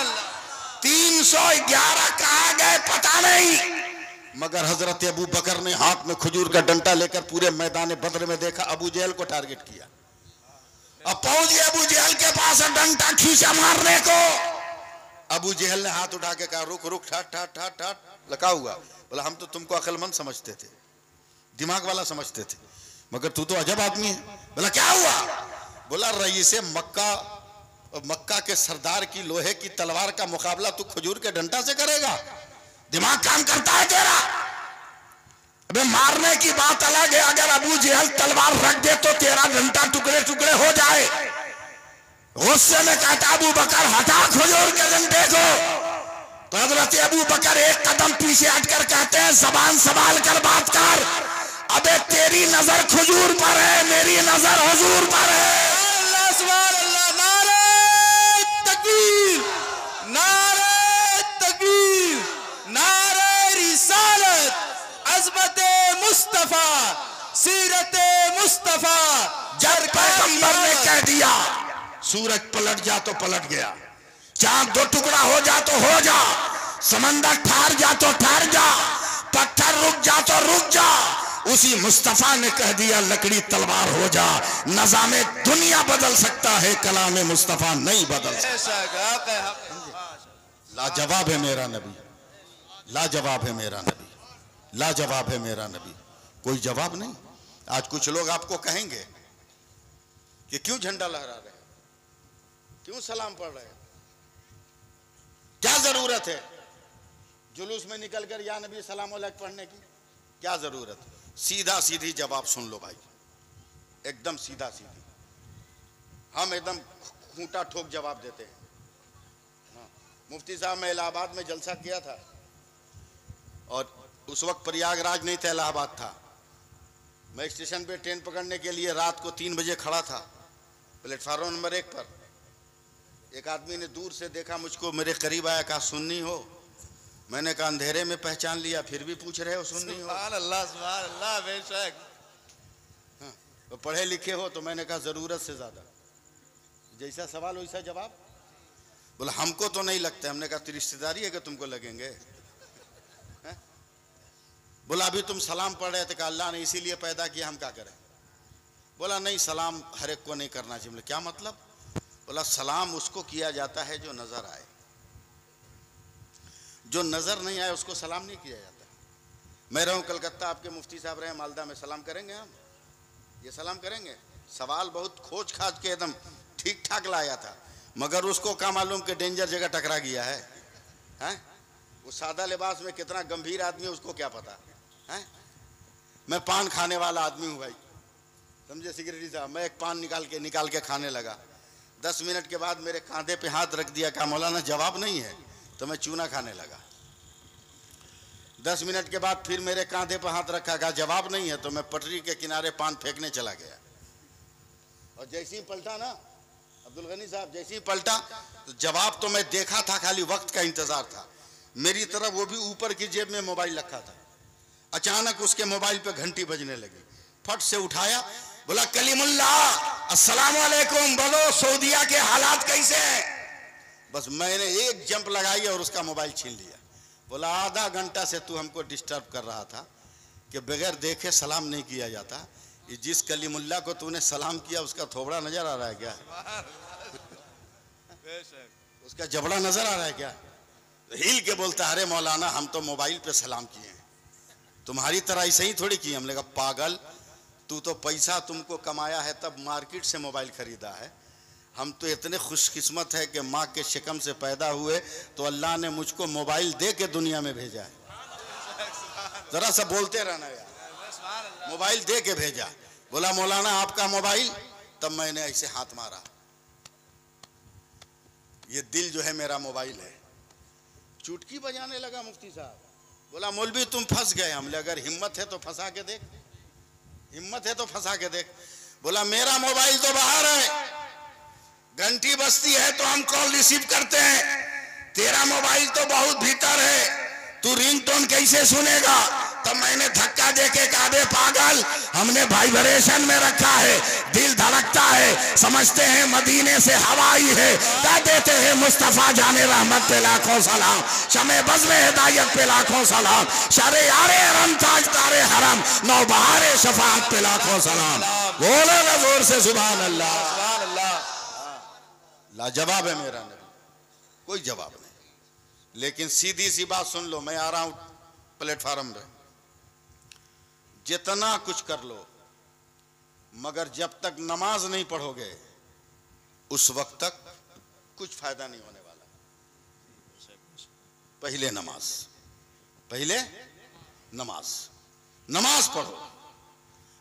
311 कहाँ गए पता नहीं, मगर हजरत अबू बकर ने हाथ में खजूर का डंडा लेकर पूरे मैदान बद्र में देखा, अबू जहल को टारगेट किया। अब पहुंच गए अबू जहल के पास, डंडा खींचा मारने को। अबू जहल ने हाथ उठा के कहा रुक रुक, ठाट ठाट ठाट ठाट लगा हुआ। बोला हम तो तुमको अक्लमंद समझते थे, दिमाग वाला समझते थे, मगर तू तो अजब आदमी है। बोला क्या हुआ? बोला रईसे मक्का के सरदार की लोहे की तलवार का मुकाबला तू खजूर के डंडा से करेगा? दिमाग काम करता है तेरा? अबे मारने की बात अलग है, अगर अबू जहल तलवार रख दे तो तेरा डंडा टुकड़े टुकड़े हो जाए। गुस्से में कहता अबू बकर हटा खजूर के डंडे को। तो हजरत अबू बकर एक कदम पीछे हटकर कहते हैं जबान संभाल कर बात कर, अबे तेरी नजर खजूर पर है, मेरी नजर हुजूर पर है। अल्लाह सुभान अल्लाह, नारे तकबीर, नारे तकबीर, नारे रिसालत, अज़मत मुस्तफा, सीरत मुस्तफा। जब पैगंबर ने कह दिया सूरज पलट जा तो पलट गया, चांद दो टुकड़ा हो जा तो हो जा, समंदर ठहर जा तो ठहर जा, पत्थर रुक जा तो रुक जा, उसी मुस्तफा ने कह दिया लकड़ी तलवार हो जा। नज़ामे दुनिया बदल सकता है, कलामे मुस्तफा नहीं बदल सकता। लाजवाब है मेरा नबी, लाजवाब है मेरा नबी, लाजवाब है मेरा नबी, कोई जवाब नहीं। आज कुछ लोग आपको कहेंगे कि क्यों झंडा लहरा रहे, क्यों सलाम पढ़ रहे, क्या जरूरत है जुलूस में निकलकर या नबी सलाम अलैक पढ़ने की, क्या जरूरत? सीधा सीधी जवाब सुन लो भाई, एकदम सीधा सीधी, हम एकदम खूंटा ठोक जवाब देते हैं। मुफ्ती साहब मैं इलाहाबाद में जलसा किया था और उस वक्त प्रयागराज नहीं था, इलाहाबाद था। मैं स्टेशन पे ट्रेन पकड़ने के लिए रात को 3 बजे खड़ा था प्लेटफार्म नंबर 1 पर। एक आदमी ने दूर से देखा मुझको, मेरे करीब आया, कहा सुन्नी हो? मैंने कहा अंधेरे में पहचान लिया, फिर भी पूछ रहे हो सुन्नी हो? सुभान अल्लाह, बेशक। हाँ, तो पढ़े लिखे हो? तो मैंने कहा जरूरत से ज्यादा। जैसा सवाल वैसा जवाब। बोला हमको तो नहीं लगता। हमने कहा तेरी रिश्तेदारी है कि तुमको लगेंगे? बोला अभी तुम सलाम पढ़ रहे थे, कहा अल्लाह ने इसीलिए पैदा किया, हम क्या करें? बोला नहीं, सलाम हर एक को नहीं करना चाहिए। बोले क्या मतलब? बोला सलाम उसको किया जाता है जो नजर आए, जो नजर नहीं आए उसको सलाम नहीं किया जाता। मैं रहूं कलकत्ता, आपके मुफ्ती साहब रहे मालदा में, सलाम करेंगे हम? ये सलाम करेंगे? सवाल बहुत खोज खाज के एकदम ठीक ठाक लाया था, मगर उसको क्या मालूम कि डेंजर जगह टकरा गया है, हैं? वो सादा लिबास में कितना गंभीर आदमी है उसको क्या पता है? मैं पान खाने वाला आदमी हूँ भाई, समझे सेक्रेटरी साहब। मैं एक पान निकाल के खाने लगा। 10 मिनट के बाद मेरे कांधे पे हाथ रख दिया, कहा मौलाना जवाब नहीं है, तो मैं चूना खाने लगा। 10 मिनट के बाद फिर मेरे कांधे पर हाथ रखा, कहा जवाब नहीं है, तो मैं पटरी के किनारे पान फेंकने चला गया। और जैसे ही पलटा ना अब्दुल गनी साहब, जैसे ही पलटा तो जवाब तो मैं देखा था, खाली वक्त का इंतजार था। मेरी तरफ वो भी ऊपर की जेब में मोबाइल रखा था। अचानक उसके मोबाइल पे घंटी बजने लगी, फट से उठाया, बोला कलीमुल्लाह अस्सलाम वालेकुम, बोलो सऊदीया के हालात कैसे हैं? बस मैंने एक जंप लगाई और उसका मोबाइल छीन लिया। बोला आधा घंटा से तू हमको डिस्टर्ब कर रहा था कि बगैर देखे सलाम नहीं किया जाता। ये जिस कलीमुल्लाह को तूने सलाम किया उसका थोबड़ा नजर आ रहा है क्या? उसका जबड़ा नजर आ रहा है क्या? तो हिल के बोलता अरे मौलाना हम तो मोबाइल पे सलाम किए हैं, तुम्हारी तरह ऐसे ही थोड़ी किए। हमने कहा पागल, तू तो पैसा तुमको कमाया है तब मार्केट से मोबाइल खरीदा है, हम तो इतने खुशकिस्मत है कि माँ के शिकम से पैदा हुए तो अल्लाह ने मुझको मोबाइल दे के दुनिया में भेजा है। जरा सा बोलते रहना यार, मोबाइल दे के भेजा। बोला मौलाना आपका मोबाइल, तब मैंने ऐसे हाथ मारा, ये दिल जो है मेरा मोबाइल है। चुटकी बजाने लगा मुफ्ती साहब। बोला मौलवी तुम फंस गए। हमने अगर हिम्मत है तो फंसा के देख, हिम्मत है तो फंसा के देख। बोला मेरा मोबाइल तो बाहर है, घंटी बजती है तो हम कॉल रिसीव करते हैं, तेरा मोबाइल तो बहुत भीतर है, तू रिंगटोन कैसे सुनेगा? तब मैंने धक्का देके कहा बे पागल, हमने वाइब्रेशन में रखा है, दिल धड़कता है, समझते हैं मदीने से हवा आई है, कह देते हैं मुस्तफा जाने रहमत पे लाखों सलाम, शमे बज़्म हिदायत पे लाखों सलाम, शरे यारे हरम ताज तारे हरम, नौबहारे शफाअत पे लाखों सलाम। बोलो ना जोर से सुभान अल्लाह। सुभान अल्लाह। लाजवाब है मेरा नबी, कोई जवाब नहीं। लेकिन सीधी सी बात सुन लो, मैं आ रहा हूं प्लेटफार्म पे, जितना कुछ कर लो मगर जब तक नमाज नहीं पढ़ोगे उस वक्त तक कुछ फायदा नहीं होने वाला। पहले नमाज, पहले नमाज, नमाज पढ़ो।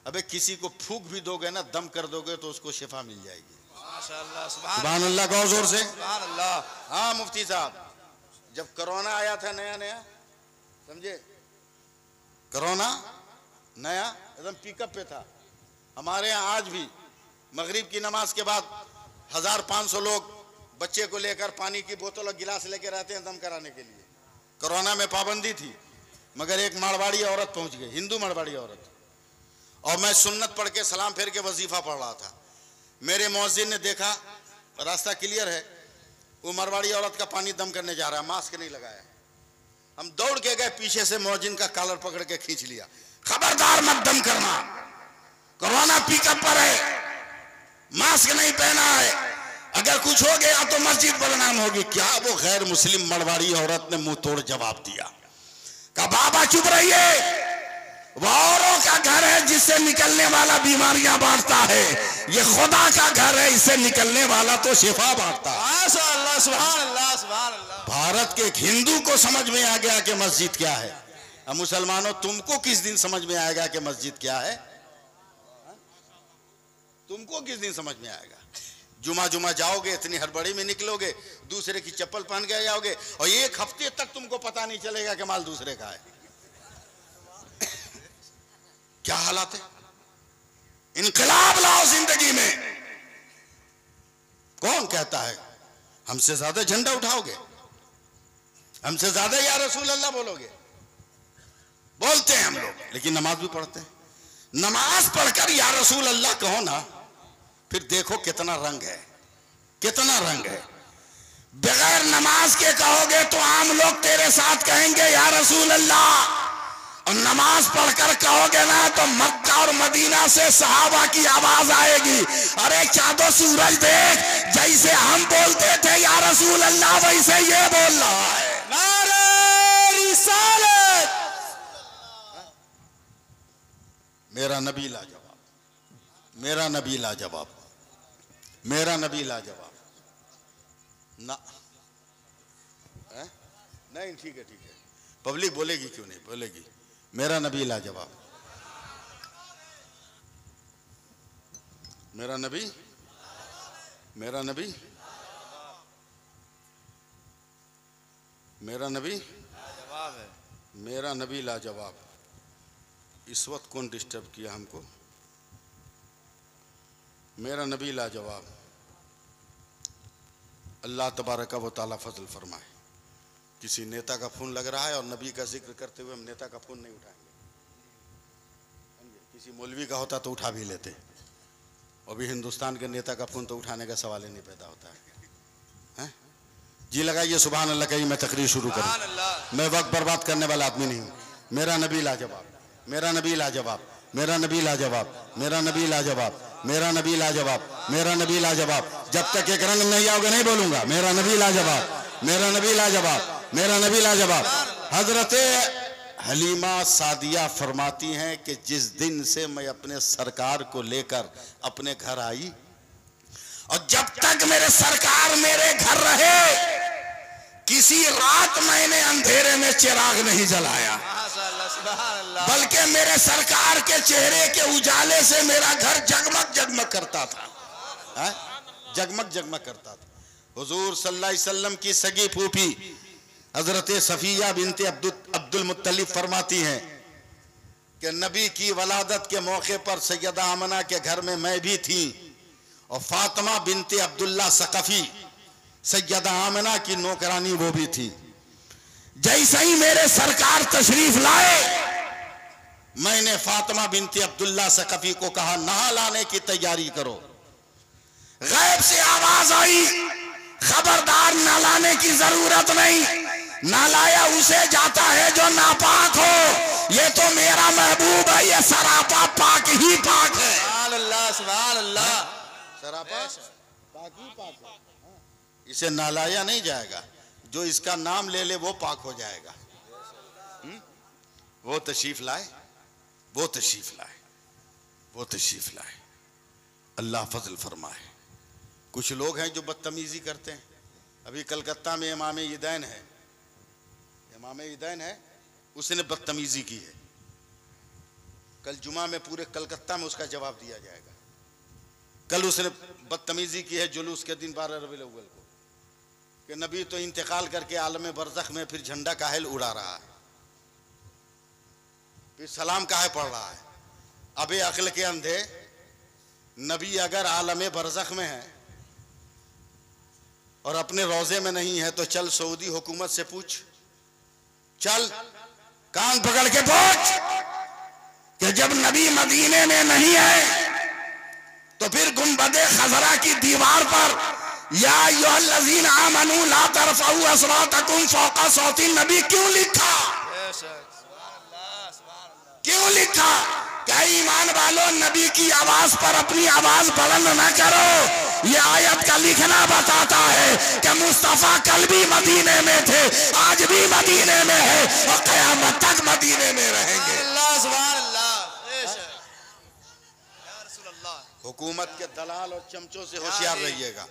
अबे किसी को फूंक भी दोगे ना, दम कर दोगे तो उसको शिफा मिल जाएगी। माशाअल्लाह, सुभान अल्लाह, कहो जोर से सुभान अल्लाह। हाँ मुफ्ती साहब, जब कोरोना आया था नया नया, समझे, कोरोना नया एकदम पिकअप पे था, हमारे यहाँ आज भी मगरिब की नमाज के बाद 1500 लोग बच्चे को लेकर पानी की बोतल और गिलास लेके रहते हैं दम कराने के लिए। कोरोना में पाबंदी थी, मगर एक मारवाड़ी औरत पहुंच गई, हिंदू मारवाड़ी औरत, और मैं सुन्नत पढ़ के सलाम फेर के वजीफा पढ़ रहा था। मेरे मौज़िन ने देखा रास्ता क्लियर है, वो मारवाड़ी औरत का पानी दम करने जा रहा है, मास्क नहीं लगाया। हम दौड़ के गए, पीछे से मौजिन का कॉलर पकड़ के खींच लिया, खबरदार मत दम करना, कोरोना पिकअप पर है, मास्क नहीं पहना है, अगर कुछ हो गया तो मस्जिद बदनाम होगी। क्या वो गैर मुस्लिम मरवाड़ी औरत ने मुंह तोड़ जवाब दिया, कहा बाबा चुप रहिए, वो औरों का घर है जिससे निकलने वाला बीमारियां बांटता है, ये खुदा का घर है, इससे निकलने वाला तो शिफा बांटता है। माशाअल्लाह, सुभान अल्लाह, सुभान अल्लाह। भारत के एक हिंदू को समझ में आ गया कि मस्जिद क्या है। अब मुसलमानों, तुमको किस दिन समझ में आएगा कि मस्जिद क्या है? तुमको किस दिन समझ में आएगा? जुमा जुमा जाओगे, इतनी हड़बड़ी में निकलोगे, दूसरे की चप्पल पहन के जाओगे, और एक हफ्ते तक तुमको पता नहीं चलेगा कि माल दूसरे का है। क्या हालात है? इनकलाब लाओ जिंदगी में। कौन कहता है हमसे ज्यादा झंडा उठाओगे, हमसे ज्यादा या रसूल अल्लाह बोलोगे? बोलते हैं हम लोग, लेकिन नमाज भी पढ़ते हैं। नमाज पढ़कर या रसूल अल्लाह कहो ना, फिर देखो कितना रंग है, कितना रंग है। बगैर नमाज के कहोगे तो आम लोग तेरे साथ कहेंगे या रसूल अल्लाह, और नमाज पढ़कर कहोगे ना तो मक्का और मदीना से सहाबा की आवाज आएगी, अरे चाँदो सूरज देख, जैसे हम बोलते थे या रसूल अल्लाह वैसे ये बोल रहा है। नारे रिसालत। मेरा नबी लाजवाब, मेरा नबी लाजवाब, मेरा नबी लाजवाब ना। नहीं ठीक है, ठीक है, पब्लिक बोलेगी क्यों नहीं बोलेगी। मेरा नबी लाजवाब, मेरा नबी, मेरा नबी, मेरा नबी जवाब है। मेरा नबी लाजवाब। इस वक्त कौन डिस्टर्ब किया हमको? मेरा नबी लाजवाब। अल्लाह तबारक व तआला फजल फरमाए। किसी नेता का फोन लग रहा है और नबी का जिक्र करते हुए हम नेता का फोन नहीं उठाएंगे। किसी मौलवी का होता तो उठा भी लेते, अभी हिंदुस्तान के नेता का फोन तो उठाने का सवाल ही नहीं पैदा होता है। जी लगाइए सुभान अल्लाह, कहीं मैं तकरीर शुरू करूं। मैं वक्त बर्बाद करने वाला आदमी नहीं हूं। मेरा नबी लाजवाब, मेरा नबी लाजवाब, मेरा नबी लाजवाब, मेरा नबी लाजवाब, मेरा नबी लाजवाब, मेरा नबी लाजवाब। जब तक एक रंग नहीं आओगे नहीं बोलूंगा। मेरा नबी लाजवाब, मेरा नबी लाजवाब, मेरा नबी लाजवाब। हजरत हलीमा सादिया फरमाती हैं कि जिस दिन से मैं अपने सरकार को लेकर अपने घर आई, और जब तक मेरे सरकार मेरे घर रहे, किसी रात मैंने अंधेरे में चिराग नहीं जलाया, बल्कि मेरे सरकार के चेहरे के उजाले से मेरा घर जगमग जगमग करता था, जगमग जगमग करता था। हुजूर सल्लल्लाहु अलैहि वसल्लम की सगी फूफी हजरत सफिया बिनते अब्दुल मुत्तलिब फरमाती हैं कि नबी की वलादत के मौके पर सैयदा आमना के घर में मैं भी थी, और फातिमा बिनते अब्दुल्ला सकफी सैयदा आमिना की नौकरानी वो भी थी। जैसे ही मेरे सरकार तशरीफ लाए, मैंने फातिमा बिनती अब्दुल्ला सकफी को कहा नहा लाने की तैयारी करो। गैब से आवाज आई, खबरदार नहलाने की जरूरत नहीं, नहलाया उसे जाता है जो नापाक हो। ये तो मेरा महबूब है, ये सरापा पाक ही पाक है। सुभान अल्लाह, सुभान अल्लाह। सरापा पाक ही पाक है। इसे नहलाया नहीं जाएगा, जो इसका नाम ले ले वो पाक हो जाएगा। वो तशरीफ लाए, वो तशरीफ लाए, वो तशरीफ लाए। अल्लाह फजल फरमाए। कुछ लोग हैं जो बदतमीजी करते हैं। अभी कलकत्ता में इमाम ईदैन है, इमाम ईदैन है, उसने बदतमीजी की है। कल जुमा में पूरे कलकत्ता में उसका जवाब दिया जाएगा। कल उसने बदतमीजी की है जुलूस के दिन 12 रबीउल अव्वल को, कि नबी तो इंतकाल करके आलम बरज़ख में फिर झंडा काहे उड़ा रहा है, फिर सलाम काहे पढ़ रहा है। अबे अक्ल के अंधे, नबी अगर आलम बरज़ख में है और अपने रोजे में नहीं है तो चल सऊदी हुकूमत से पूछ, चल कान पकड़ के पूछ कि जब नबी मदीने में नहीं है तो फिर गुंबदे खजरा की दीवार पर या अय्युहल्लज़ीना आमनू ला तरफ़ऊ अस्वातकुम फ़ौक़ा सौती नबी क्यों लिखा? क्यों लिखा? क्या ईमान वालों, नबी की आवाज पर अपनी आवाज बुलंद न करो। ये आयत का लिखना बताता है कि मुस्तफा कल भी मदीने में थे, आज भी मदीने में है और क़यामत तक मदीने में रहेंगे। हुकूमत के दलाल और चमचों से होशियार रहिएगा।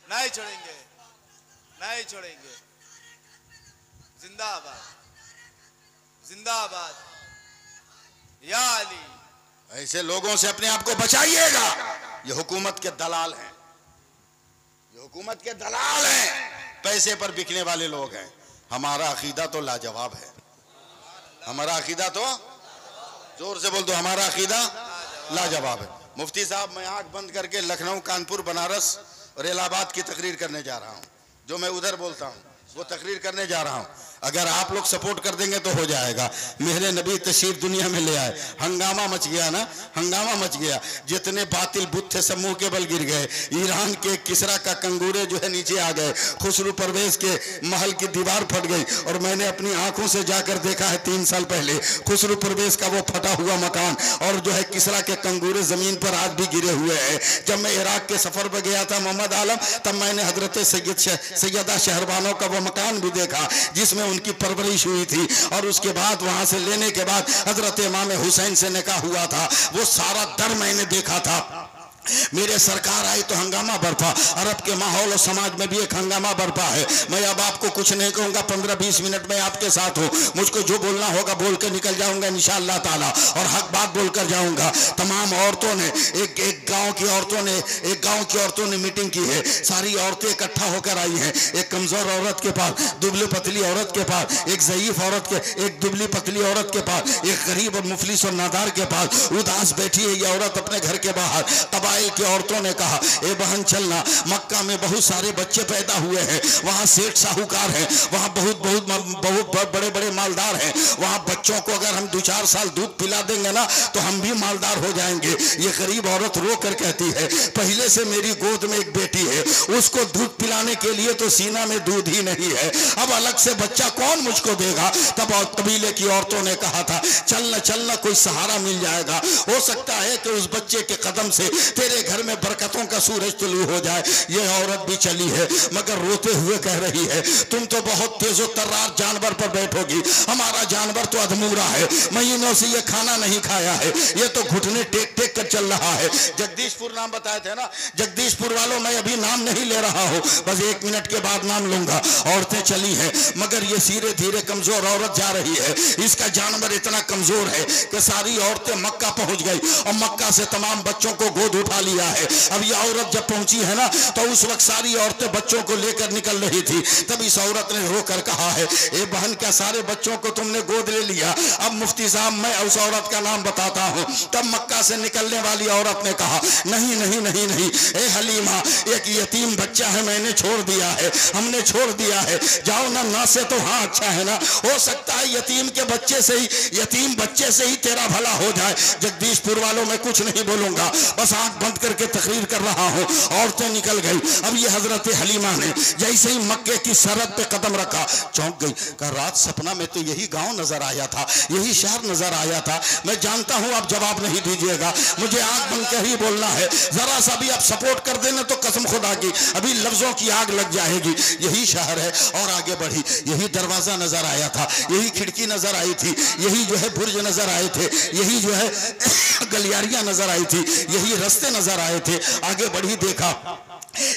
नहीं छोड़ेंगे, नहीं छोड़ेंगे। जिंदाबाद, जिंदाबाद या अली। ऐसे लोगों से अपने आप को बचाइएगा। ये हुकूमत के दलाल हैं, ये हुकूमत के दलाल हैं, पैसे पर बिकने वाले लोग हैं। हमारा अकीदा तो लाजवाब है, हमारा अकीदा तो, जोर से बोल दो, हमारा अकीदा लाजवाब है। मुफ्ती साहब, मैं आंख बंद करके लखनऊ, कानपुर, बनारस और इलाहाबाद की तकरीर करने जा रहा हूँ। जो मैं उधर बोलता हूँ वो तकरीर करने जा रहा हूँ। अगर आप लोग सपोर्ट कर देंगे तो हो जाएगा। मेरे नबी तशरीफ दुनिया में ले आए, हंगामा मच गया ना, हंगामा मच गया। जितने बातिल बुत थे सब मुंह के बल गिर गए। ईरान के किसरा का कंगूरे जो है नीचे आ गए, खुसरू परवेज के महल की दीवार फट गई। और मैंने अपनी आंखों से जाकर देखा है 3 साल पहले खुसरू परवेज का वो फटा हुआ मकान, और जो है किसरा के कंगूरे जमीन पर आज भी गिरे हुए हैं। जब मैं इराक के सफर पर गया था मोहम्मद आलम, तब मैंने हजरत सैयदा शहरबानों का वो मकान भी देखा जिसमें उनकी परवरिश हुई थी। और उसके बाद वहां से लेने के बाद हजरत इमाम हुसैन से निकाह हुआ था, वो सारा दर मैंने देखा था। मेरे सरकार आई तो हंगामा बरपा। अरब के माहौल और समाज में भी एक हंगामा बरपा है। मैं अब आपको कुछ नहीं कहूंगा, 15-20 मिनट में आपके साथ हूँ। मुझको जो बोलना होगा बोल के निकल जाऊंगा इंशाअल्लाह ताला, और हक बात बोलकर जाऊंगा। तमाम औरतों ने एक गांव की औरतों ने मीटिंग की है। सारी औरतें इकट्ठा होकर आई हैं। एक कमजोर औरत के पास, दुबली पतली औरत के पास, एक ज़ईफ औरत के, एक दुबली पतली औरत के पास, एक गरीब और मुफलिस और नादार के पास उदास बैठी है ये औरत अपने घर के बाहर। कबाइल की औरतों ने कहा, ए बहन चलना, मक्का में बहुत सारे बच्चे पैदा हुए हैं, वहाँ सेठ साहूकार हैं, वहाँ बहुत बड़े बड़े मालदार हैं। वहाँ बच्चों को अगर हम 2-4 साल दूध पिला देंगे ना तो हम भी मालदार हो जाएंगे। ये गरीब औरत रो कर कहती है, पहले से मेरी गोद में एक बेटी है, उसको दूध पिलाने के लिए तो सीना में दूध ही नहीं है, अब अलग से बच्चा कौन मुझको देगा। तब कबीले की औरतों ने कहा था, चलना चलना, कोई सहारा मिल जाएगा। हो सकता है कि उस बच्चे के कदम से तेरे घर में बरकतों का सूरज तुलू हो जाए। ये औरत भी चली है, मगर रोते हुए कह रही है, तुम तो बहुत तेजो तर्रार जानवर पर बैठोगी, हमारा जानवर तो अधमूरा है, महीनों से ये खाना नहीं खाया है, ये तो घुटने टेक टेक कर चल रहा है। जगदीशपुर नाम बताए थे ना, जगदीशपुर वालों, मैं अभी नाम नहीं ले रहा हूँ, बस 1 मिनट के बाद नाम लूंगा। औरतें चली है, मगर ये धीरे धीरे कमजोर औरत जा रही है। इसका जानवर इतना कमजोर है कि सारी औरतें मक्का पहुंच गई और मक्का से तमाम बच्चों को गोद उठा लिया है। अब ये औरत जब पहुंची है ना तो उस वक्त सारी औरतें बच्चों को लेकर निकल रही थी। तब इस औरत ने रोकर कहा है, ए बहन क्या सारे बच्चों को तुमने गोद ले लिया? अब मुफ्ती साहब मैं उस औरत का नाम बताता हूँ। तब मक्का से निकलने वाली औरत ने कहा, नहीं नहीं नहीं नहीं, ए हलीमा, एक यतीम बच्चा है, मैंने छोड़ दिया है, हमने छोड़ दिया है, जाओ ना से तो हाँ अच्छा है ना, हो सकता है यतीम के बच्चे से ही, यतीम बच्चे से ही तेरा भला हो जाए। जगदीशपुर वालों में कुछ नहीं बोलूंगा, बस आंख बंद करके तकरीर कर रहा हूँ। औरतें निकल गई। अब ये हजरत हलीमा ने जैसे ही मक्के की सरहद पे कदम रखा चौंक गई। कहा रात सपना में तो यही गांव नजर आया था, यही शहर नजर आया था। मैं जानता हूं आप जवाब नहीं दीजिएगा, मुझे आंख बंद कर ही बोलना है। जरा सा भी आप सपोर्ट कर देना तो कसम खुदा की अभी लफ्जों की आग लग जाएगी। यही शहर है। और आगे बढ़ी, यही दरवाजा नजर आया था, यही खिड़की नजर आई थी, यही जो है बुर्ज नजर आए थे, यही जो है गलियारियां नजर आई थी, यही रास्ते नजर आए थे। आगे बढ़ी, देखा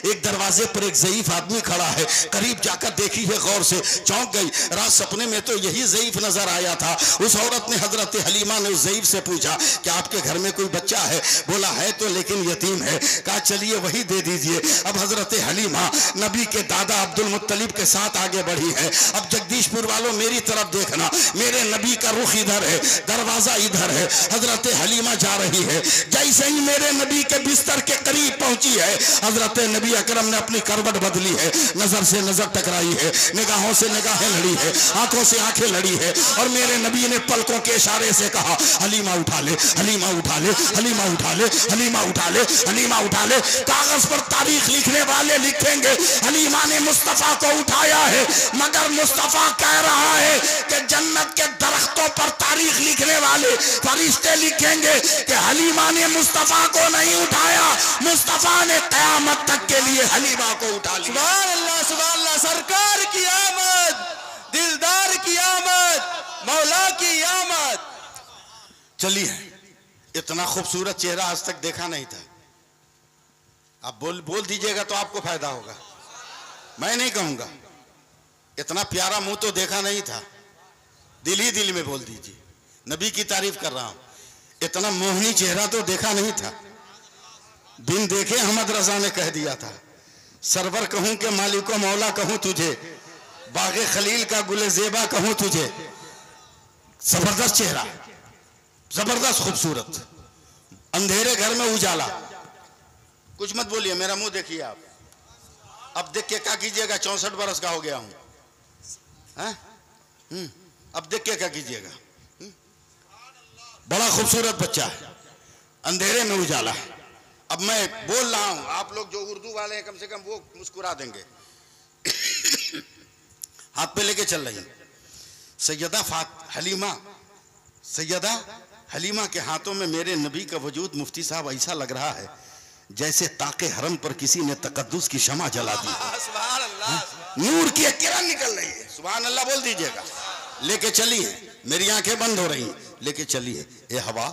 एक दरवाजे पर एक ज़ईफ आदमी खड़ा है। करीब जाकर देखी है गौर से, चौंक गई। रात सपने में तो यही ज़ईफ नजर आया था। उस औरत ने, हजरत हलीमा ने उस ज़ईफ से पूछा कि आपके घर में कोई बच्चा है? बोला है तो लेकिन यतीम है। कहा चलिए वही दे दीजिए। अब हजरत हलीमा नबी के दादा अब्दुल मुत्तलिब के साथ आगे बढ़ी है। अब जगदीशपुर वालों मेरी तरफ देखना, मेरे नबी का रुख इधर है, दरवाजा इधर है, हजरत हलीमा जा रही है। जैसे ही मेरे नबी के बिस्तर के करीब पहुंची है, हजरत नबी अकरम ने अपनी करवट बदली है, नजर से नजर टकराई है, निगाहों से निगाहें लड़ी है, आंखों से आंखें लड़ी है। और मेरे नबी ने पलकों के इशारे से कहा, हलीमा उठा ले, हलीमा उठा ले, हलीमा उठा ले, हलीमा उठा ले, हलीमा उठा ले। कागज पर तारीख लिखने वाले लिखेंगे हलीमा ने मुस्तफा को उठाया है, मगर मुस्तफा कह रहा है कि जन्नत के दरख्तों पर तारीख लिखने वाले फरिश्ते लिखेंगे कि हलीमा ने मुस्तफा को नहीं उठाया, मुस्तफा ने कयामत के लिए हलीमा को उठा लिया। सुभान अल्लाह, सुभान अल्लाह। सरकार की आमद, दिलदार की आमद, मौला की आमद। चलिए, इतना खूबसूरत चेहरा आज तक देखा नहीं था। आप बोल दीजिएगा तो आपको फायदा होगा, मैं नहीं कहूंगा। इतना प्यारा मुंह तो देखा नहीं था, दिल ही दिल में बोल दीजिए, नबी की तारीफ कर रहा हूं। इतना मोहनी चेहरा तो देखा नहीं था। बिन देखे अहमद रजा ने कह दिया था, सरवर कहूं के मालिको मौला कहूं तुझे, बागे खलील का गुले जेबा कहूं तुझे। जबरदस्त चेहरा, जबरदस्त खूबसूरत, अंधेरे घर में उजाला। कुछ मत बोलिए, मेरा मुंह देखिए आप। अब देख के क्या कीजिएगा, 64 बरस का हो गया हूं। अब देख के क्या कीजिएगा। बड़ा खूबसूरत बच्चा है, अंधेरे में उजाला। अब मैं बोल रहा हूं, आप लोग जो उर्दू वाले हैं कम से कम वो मुस्कुरा देंगे। हाथ पे लेके चल रही सैयदा हलीमा के हाथों में मेरे नबी का वजूद मुफ्ती साहब ऐसा लग रहा है जैसे ताके हरम पर किसी ने तकद्दुस की शमा जला दी। सुभान अल्लाह, नूर की एक किरण निकल रही है। सुभान अल्लाह बोल दीजिएगा। लेके चलिए, मेरी आंखें बंद हो रही, लेके चलिए। ए हवा,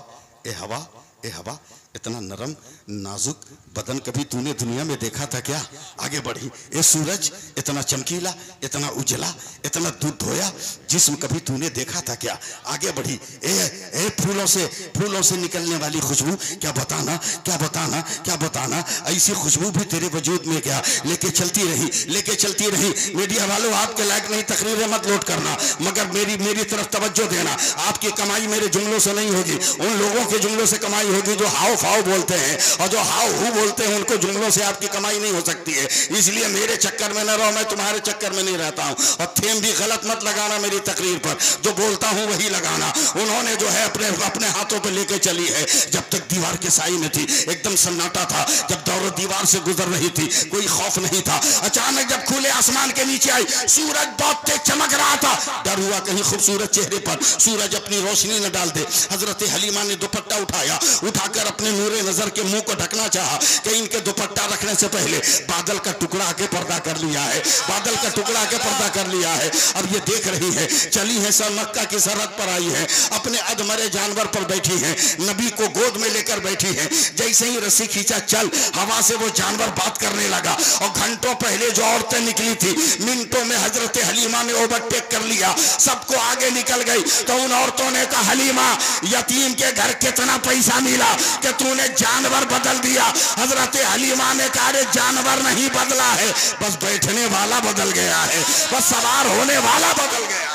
ए हवा, ए हवा, इतना नरम नाजुक बदन कभी तूने दुनिया में देखा था क्या? आगे बढ़ी। ए सूरज, इतना चमकीला, इतना उजला, इतना दूध धोया जिस्म कभी तूने देखा था क्या? आगे बढ़ी। ए फूलों से निकलने वाली खुशबू, क्या बताना, क्या बताना, क्या बताना, ऐसी खुशबू भी तेरे वजूद में क्या? लेके चलती रही। मीडिया वालों, आपके लायक नहीं तकरीरें मत लोड करना, मगर मेरी तरफ तवज्जो देना। आपकी कमाई मेरे जुमलों से नहीं होगी, उन लोगों के जुमलों से कमाई होगी जो हाव फाव बोलते हैं, और जो हाव हू बोलते हैं उनको जुमलों से आपकी कमाई नहीं हो सकती है। इसलिए मेरे चक्कर में न रहो, मैं तुम्हारे चक्कर में नहीं रहता हूं। और थेम भी गलत मत लगाना मेरी तकरीर पर, जो बोलता हूं वही लगाना। उन्होंने जो है अपने हाथों पे लेके चली है। जब तक दीवार के साई में थी एकदम सन्नाटा था, जब दौर दीवार से गुजर रही थी कोई खौफ नहीं था। अचानक जब खुले आसमान के नीचे आई, सूरज बहुत तेज चमक रहा था। डर हुआ कहीं खूबसूरत चेहरे पर सूरज अपनी रोशनी न डाल दे। हजरत हलीमा ने दुपट्टा उठाया, उठाकर अपने नूरे नजर के मुंह को ढकना चाहा कि इनके दुपट्टा रखने से पहले बादल का टुकड़ा आके पर्दा कर लिया है, बादल का टुकड़ा आके पर्दा कर लिया है। अब ये देख रही है, चली है सर मक्का की सरहद पर आई है, अपने अधमरे जानवर पर बैठी है, नबी को गोद में लेकर बैठी है। जैसे ही रस्सी खींचा, चल, हवा से वो जानवर बात करने लगा। और घंटों पहले जो औरतें निकली थी, मिनटों में हजरत हलीमा ने ओवरटेक कर लिया, सबको आगे निकल गई। तो उन औरतों ने कहा, हलीमा, यतीम के घर कितना पैसा मिला कि तूने जानवर बदल दिया। हजरत हलीमा ने कहा अरे जानवर नहीं बदला है, बस बैठने वाला बदल गया है, बस सवार होने वाला बदल गया है,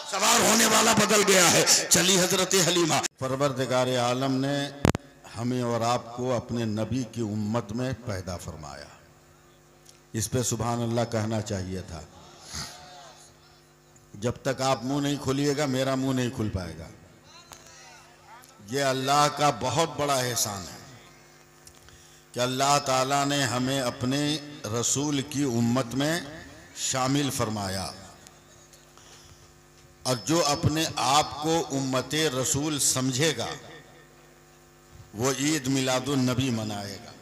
सवार होने वाला बदल गया है। चली हजरत हलीमा। परवरदिगार आलम ने हमें और आपको अपने नबी की उम्मत में पैदा फरमाया। इस पे सुभान अल्लाह कहना चाहिए था। जब तक आप मुंह नहीं खोलिएगा मेरा मुंह नहीं खुल पाएगा। ये अल्लाह का बहुत बड़ा एहसान है कि अल्लाह ताला ने हमें अपने रसूल की उम्मत में शामिल फरमाया। और जो अपने आप को उम्मते रसूल समझेगा वो ईद मिलादुन नबी मनाएगा,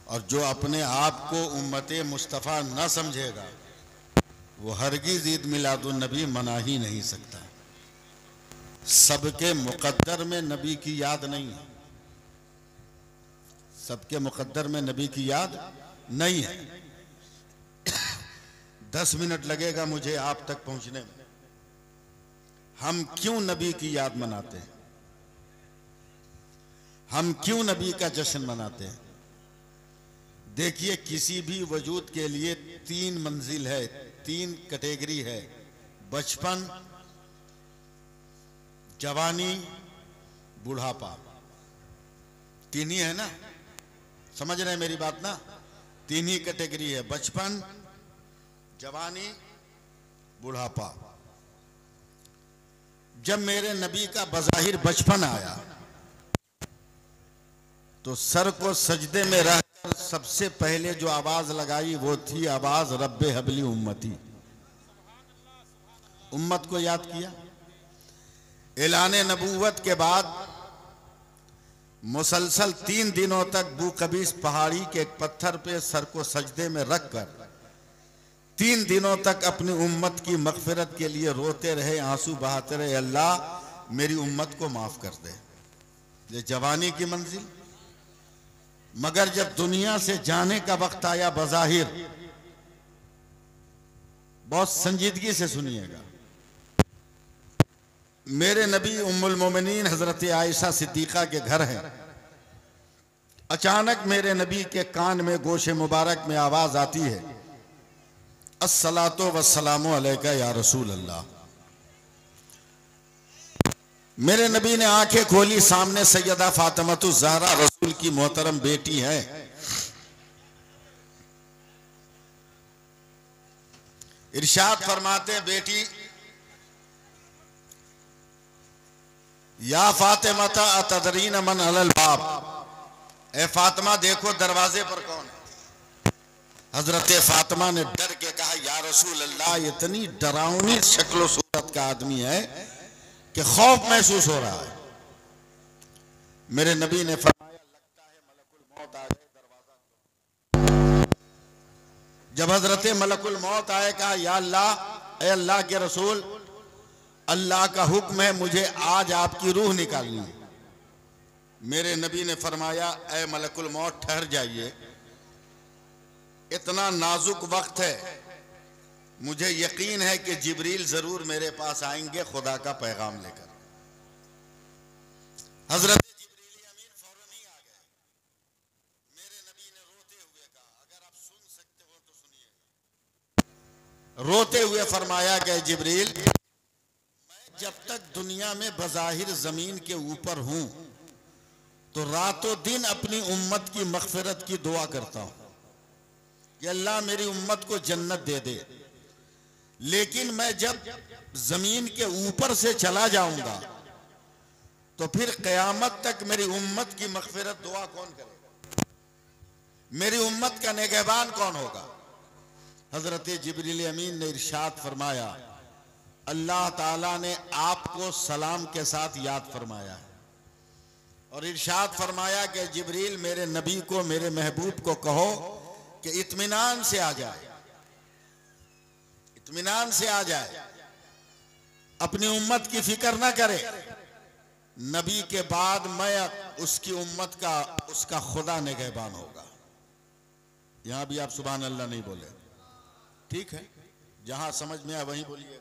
और जो अपने आप को उम्मते मुस्तफ़ा न समझेगा वो हरगिज़ ईद मिलादुन नबी मना ही नहीं सकता। सबके मुकद्दर में नबी की याद नहीं है, सबके मुकद्दर में नबी की याद नहीं है। 10 मिनट लगेगा मुझे आप तक पहुंचने में। हम क्यों नबी की याद मनाते हैं, हम क्यों नबी का जश्न मनाते हैं? देखिए, किसी भी वजूद के लिए 3 मंजिल है, 3 कैटेगरी है, बचपन, जवानी, बुढ़ापा। 3 ही है ना, समझ रहे हैं मेरी बात ना? 3 ही कैटेगरी है, बचपन, जवानी, बुढ़ापा। जब मेरे नबी का बज़ाहिर बचपन आया तो सर को सजदे में रहकर सबसे पहले जो आवाज लगाई वो थी आवाज रब्बे हबली उम्मती। उम्मत को याद किया। ऐलाने नबूवत के बाद मुसलसल 3 दिनों तक बूकबीस पहाड़ी के एक पत्थर पे सर को सजदे में रखकर 3 दिनों तक अपनी उम्मत की मगफिरत के लिए रोते रहे, आंसू बहाते रहे, अल्लाह मेरी उम्मत को माफ कर दे। ये जवानी की मंजिल। मगर जब दुनिया से जाने का वक्त आया बज़ाहिर, बहुत संजीदगी से सुनिएगा, मेरे नबी उम्मुल मोमिनीन हजरत आयशा सिद्दीक़ा के घर हैं। अचानक मेरे नबी के कान में गोशे मुबारक में आवाज आती है, अस्सलातो वस्सलामु अलैका या रसूल अल्लाह। मेरे नबी ने आंखें खोली, सामने सैयदा फातिमातु ज़हरा रसूल की मोहतरम बेटी है। इरशाद फरमाते हैं, बेटी या फातिमा अतदरीन मन अलल बाब, ए फातिमा देखो दरवाजे पर कौन है। हजरत फातिमा ने डर के कहा, या रसूल अल्लाह, इतनी डरावनी शक्ल सूरत का आदमी है कि खौफ महसूस हो रहा है। मेरे नबी ने फरमाया, लगता है मलकुल मौत आ गए, दरवाजा। जब हजरत मलकुल मौत आए, कहा, या अल्लाह, ए अल्लाह के रसूल, अल्लाह का हुक्म है मुझे आज आपकी रूह निकालनी है। मेरे नबी ने फरमाया, ए मलकुल मौत ठहर जाइए, इतना नाजुक वक्त है, मुझे यकीन है कि जिब्रील जरूर मेरे पास आएंगे खुदा का पैगाम लेकर। हजरत जिब्रील अमीन फौरन ही आ गए। मेरे नबी ने रोते हुए कहा, अगर आप सुन सकते हो तो सुनिए। रोते हुए फरमाया कि जिब्रील, मैं जब तक दुनिया में बज़ाहिर जमीन के ऊपर हूं तो रातों दिन अपनी उम्मत की मग़फ़िरत की दुआ करता हूं कि अल्लाह मेरी उम्मत को जन्नत दे दे। लेकिन मैं जब जमीन के ऊपर से चला जाऊंगा तो फिर क़यामत तक मेरी उम्मत की मग़फ़िरत दुआ कौन करेगा? मेरी उम्मत का निगहबान कौन होगा? हजरत जिब्रील अमीन ने इरशाद फरमाया, अल्लाह ताला ने आपको सलाम के साथ याद फरमाया है और इरशाद फरमाया कि जिब्रील, मेरे नबी को, मेरे महबूब को कहो कि इत्मीनान से आ जाए, इत्मीनान से आ जाए, अपनी उम्मत की फिक्र ना करे। नबी के बाद मैं उसकी उम्मत का, उसका खुदा निगहबान होगा। यहां भी आप सुभान अल्लाह नहीं बोले, ठीक है? जहां समझ में आए वहीं बोलिए।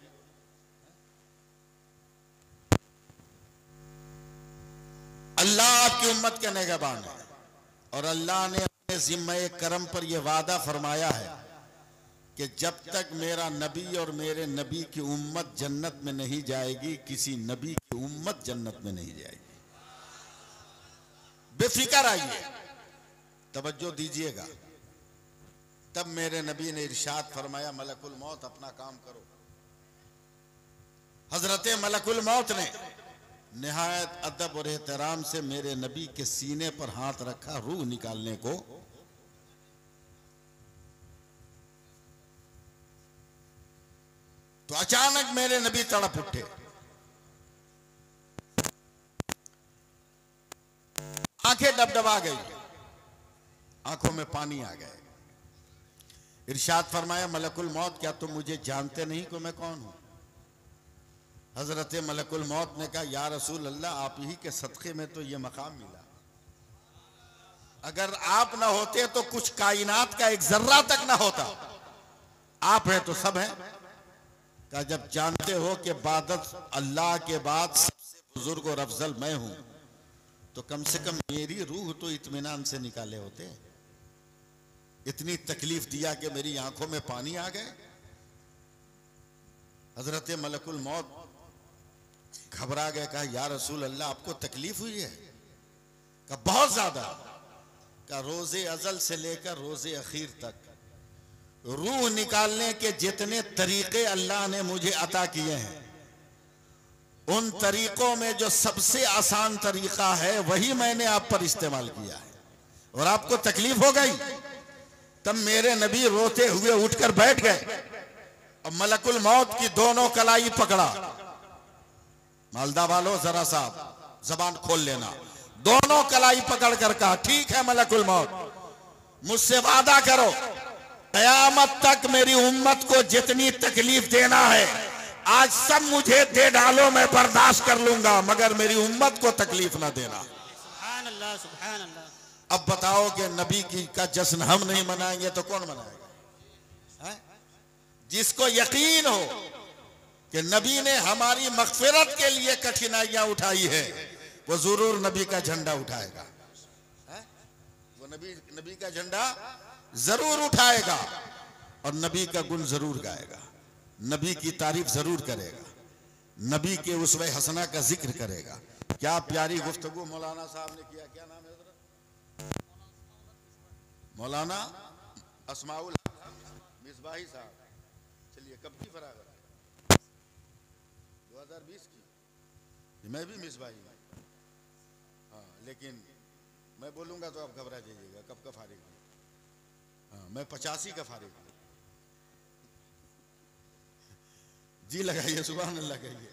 आपकी उम्मत के निगहबान हैं। और अल्लाह ने अपने ज़िम्मे करम पर यह वादा फरमाया है कि जब तक मेरा नबी और मेरे नबी की उम्मत जन्नत में नहीं जाएगी, किसी नबी की उम्मत जन्नत में नहीं जाएगी। बेफिक्र आइए, तवज्जो दीजिएगा। तब मेरे नबी ने इरशाद फरमाया, मलकुल मौत अपना काम करो। हजरत मलकुल मौत ने निहायत अदब और एहतराम से मेरे नबी के सीने पर हाथ रखा रूह निकालने को। तो अचानक मेरे नबी तड़प उठे। आंखें डबडबा गई, आंखों में पानी आ गए। इरशाद फरमाया, मलकुल मौत क्या तुम मुझे जानते नहीं कि मैं कौन हूं? हजरत मलकुल मौत ने कहा, या रसूल अल्लाह, आप ही के सदक़े में तो ये मकाम मिला। अगर आप ना होते तो कुछ कायनात का एक जर्रा तक ना होता। आप हैं तो सब हैं। कहा, जब जानते हो कि इबादत अल्लाह के बाद सबसे बुजुर्ग और अफजल मैं हूं, तो कम से कम मेरी रूह तो इत्मीनान से निकाले होते। इतनी तकलीफ दिया कि मेरी आंखों में पानी आ गए। हजरत मलकुल मौत घबरा गए। कहा, या रसूल अल्लाह, आपको तकलीफ हुई है? कहा, बहुत ज्यादा। कहा, रोजे अजल से लेकर रोजे अखीर तक रूह निकालने के जितने तरीके अल्लाह ने मुझे अता किए हैं, उन तरीकों में जो सबसे आसान तरीका है वही मैंने आप पर इस्तेमाल किया है, और आपको तकलीफ हो गई। तब मेरे नबी रोते हुए उठकर बैठ गए और मलकुल मौत की दोनों कलाई पकड़ा। मालदा वालों, जरा सा जबान खोल लेना। दोनों कलाई पकड़ कर कहा, ठीक है मलकुल मौत, मुझसे वादा करो, कयामत तक मेरी उम्मत को जितनी तकलीफ देना है आज सब मुझे दे डालो, मैं बर्दाश्त कर लूंगा, मगर मेरी उम्मत को तकलीफ ना देना। सुभान अल्लाह, सुभान अल्लाह। अब बताओ कि नबी की का जश्न हम नहीं मनाएंगे तो कौन मनाएगा? है? जिसको यकीन हो कि नबी ने हमारी मगफिरत के लिए कठिनाइयां उठाई है, वो जरूर नबी का झंडा उठाएगा। है? वो नबी का झंडा जरूर उठाएगा और नबी का गुण जरूर गाएगा, नबी की तारीफ जरूर करेगा, नबी के उसवे हसना का जिक्र करेगा। क्या प्यारी गुफ्तगू मौलाना साहब ने किया। क्या नाम है हज़रत? मौलाना अस्माउल मिसबाही साहब। चलिए, कब की फरागत? 2020 की। मैं भी मिसबाही हूँ। हाँ, लेकिन मैं बोलूंगा तो आप घबरा जाइएगा। कब का फारिग हूँ? हाँ, मैं 85 का फारिग हूँ। जी लगाइए, सुभान अल्लाह कहिए।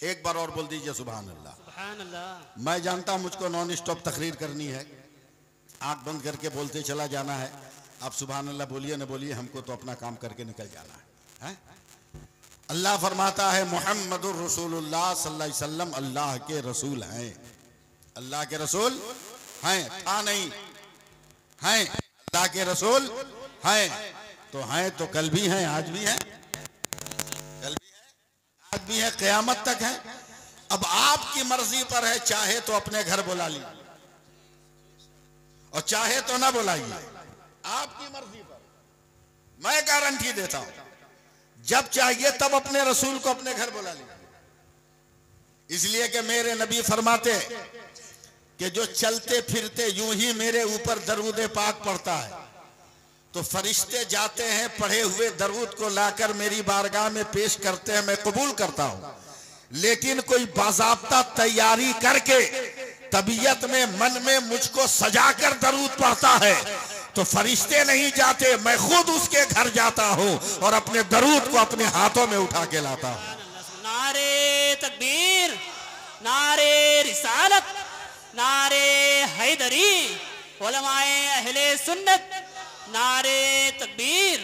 एक बार और बोल दीजिए, सुभान अल्लाह। सुभान अल्लाह। मैं जानता हूं मुझको नॉन स्टॉप तकरीर करनी है, आंख बंद करके बोलते चला जाना है। आप सुभान अल्लाह बोलिए न बोलिए, हमको तो अपना काम करके निकल जाना है। अल्लाह फरमाता है, मुहम्मदुर रसूलुल्लाह सल्लल्लाहु अलैहि वसल्लम अल्लाह के रसूल हैं। अल्लाह के रसूल हैं, था नहीं, हैं। अल्लाह के रसूल हैं तो हैं, तो कल भी हैं, आज भी हैं, कल भी हैं, आज भी है, क़यामत तक है। अब आपकी मर्जी पर है, चाहे तो अपने घर बुला लीजिए और चाहे तो ना बुलाइए, आपकी मर्जी पर। मैं गारंटी देता हूं, जब चाहिए तब अपने रसूल को अपने घर बुला लीजिए। इसलिए कि मेरे नबी फरमाते कि जो चलते फिरते यूं ही मेरे ऊपर दरूद पाक पढ़ता है तो फरिश्ते जाते हैं, पढ़े हुए दरूद को लाकर मेरी बारगाह में पेश करते हैं, मैं कबूल करता हूं। लेकिन कोई बाज़ाब्ता तैयारी करके तबीयत में, मन में मुझको सजाकर दरूद पढ़ता है तो फरिश्ते नहीं जाते, मैं खुद उसके घर जाता हूं और अपने दरूद को अपने हाथों में उठा के लाता हूं। नारे तकबीर, नारे रिसालत, नारे हैदरी, उलमाए अहले सुन्नत, नारे तकबीर।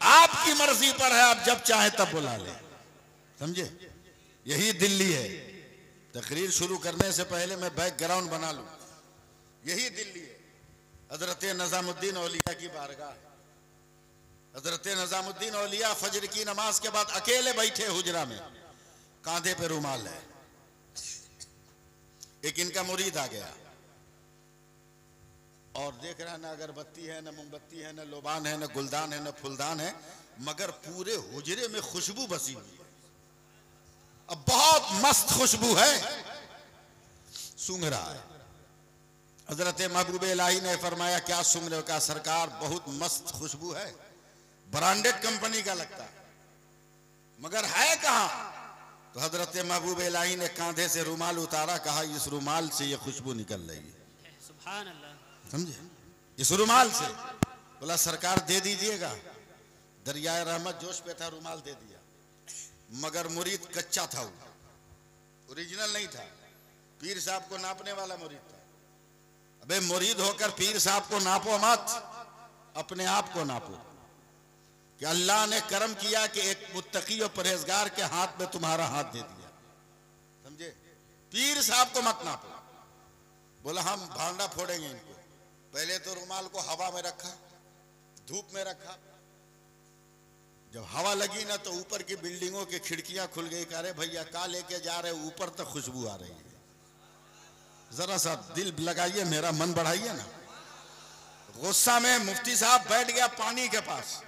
आपकी मर्जी पर है, आप जब चाहे तब बुला ले, समझे? यही दिल्ली है। तकरीर शुरू करने से पहले मैं बैकग्राउंड बना लूं, यही दिल्ली है। हजरत निजामुद्दीन औलिया की बारगाह है। हजरत निजामुद्दीन औलिया फजर की नमाज के बाद अकेले बैठे हुजरा में, कांधे पे रुमाल है, एक इनका मुरीद आ गया और देख रहा है ना अगरबत्ती है, ना मोमबत्ती है, ना लोबान है, ना गुलदान है, ना फुलदान है, मगर पूरे हुजरे में खुशबू बसी हुई है। अब बहुत मस्त खुशबू है, सूंघ रहा है। हजरत महबूब इलाही ने फरमाया क्या सूंघ रहे हो? का सरकार बहुत मस्त खुशबू है, ब्रांडेड कंपनी का लगता है, मगर है कहां? तो हजरत महबूब इलाही ने कांधे से रुमाल उतारा, कहा इस रुमाल से ये खुशबू निकल रही है। सुभान अल्लाह। समझे? इस रुमाल से। बोला सरकार दे दीजिएगा। दरियाए रहमत जोश पे था, रुमाल दे दिया, मगर मुरीद कच्चा था, वो ओरिजिनल नहीं था, पीर साहब को नापने वाला मुरीद था। अबे मुरीद होकर पीर साहब को नापो मत, अपने आप को नापो कि अल्लाह ने करम किया कि एक मुत्तकी और परहेजगार के हाथ में तुम्हारा हाथ दे दिया। समझे? पीर साहब को मत नापो। बोला हम भांडा फोड़ेंगे इनको। पहले तो रुमाल को हवा में रखा, धूप में रखा, जब हवा लगी ना तो ऊपर की बिल्डिंगों की खिड़कियां खुल गई। कह रहे भैया का लेके जा रहे, ऊपर तक खुशबू आ रही है, जरा सा दिल लगाइए, मेरा मन बढ़ाइए ना। गुस्सा में मुफ्ती साहब बैठ गया पानी के पास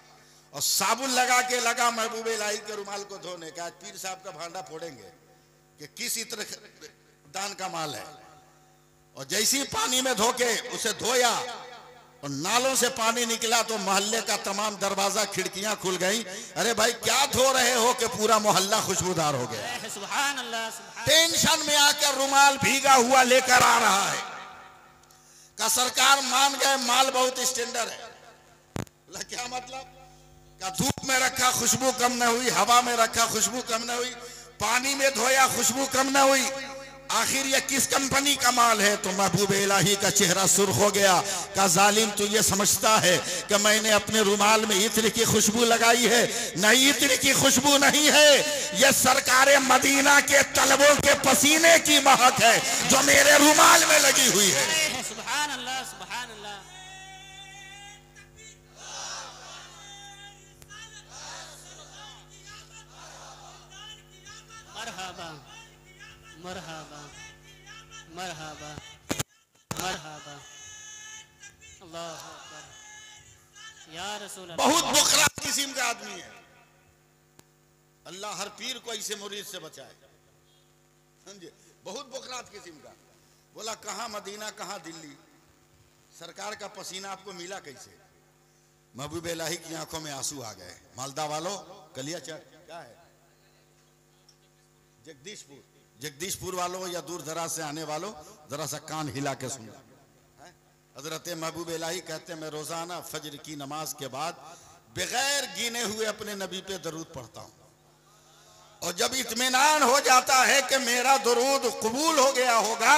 और साबुन लगा के लगा महबूब इलाही के रुमाल को धोने का। आज पीर साहब का भांडा फोड़ेंगे कि किस इत्र दान का माल है। और जैसे ही पानी में धोके उसे धोया और नालों से पानी निकला तो मोहल्ले का तमाम दरवाजा खिड़कियां खुल गई। अरे भाई क्या धो रहे हो कि पूरा मोहल्ला खुशबूदार हो गया। सुभान अल्लाह, सुभान। टेंशन में आकर रुमाल भीगा हुआ लेकर आ रहा है। का सरकार मान गए माल बहुत स्टैंडर्ड है। क्या मतलब? का धूप में रखा खुशबू कम न हुई, हवा में रखा खुशबू कम न हुई, पानी में धोया खुशबू कम न हुई, आखिर ये किस कंपनी का माल है? तो महबूब इलाही का चेहरा सुर्ख हो गया। का जालिम तू ये समझता है कि मैंने अपने रुमाल में इत्र की खुशबू लगाई है? नहीं, इत्र की खुशबू नहीं है, ये सरकारे मदीना के तलबों के पसीने की महक है जो मेरे रुमाल में लगी हुई है। सुभान अल्लाह, सुभान अल्लाह। मरहबा मरहबा मरहबा मरहबा, अल्लाह अकबर या रसूल अल्लाह। बहुत बुखरा किस्म का आदमी है। अल्लाह हर पीर को ऐसे मुरीद से बचाए। समझे? बहुत बुखरा किस्म का। बोला कहां मदीना कहां दिल्ली, सरकार का पसीना आपको मिला कैसे? महबूब इलाही की आंखों में आंसू आ गए। मालदा वालों कलिया चट क्या है? जगदीशपुर, जगदीशपुर वालों या दूर दराज से आने वालों जरा सा कान हिला के सुनो। हजरत महबूब इलाही कहते हैं मैं रोजाना फजर की नमाज के बाद बगैर गिने हुए अपने नबी पे दरूद पढ़ता हूं, और जब इत्मीनान हो जाता है कि मेरा दरूद कबूल हो गया होगा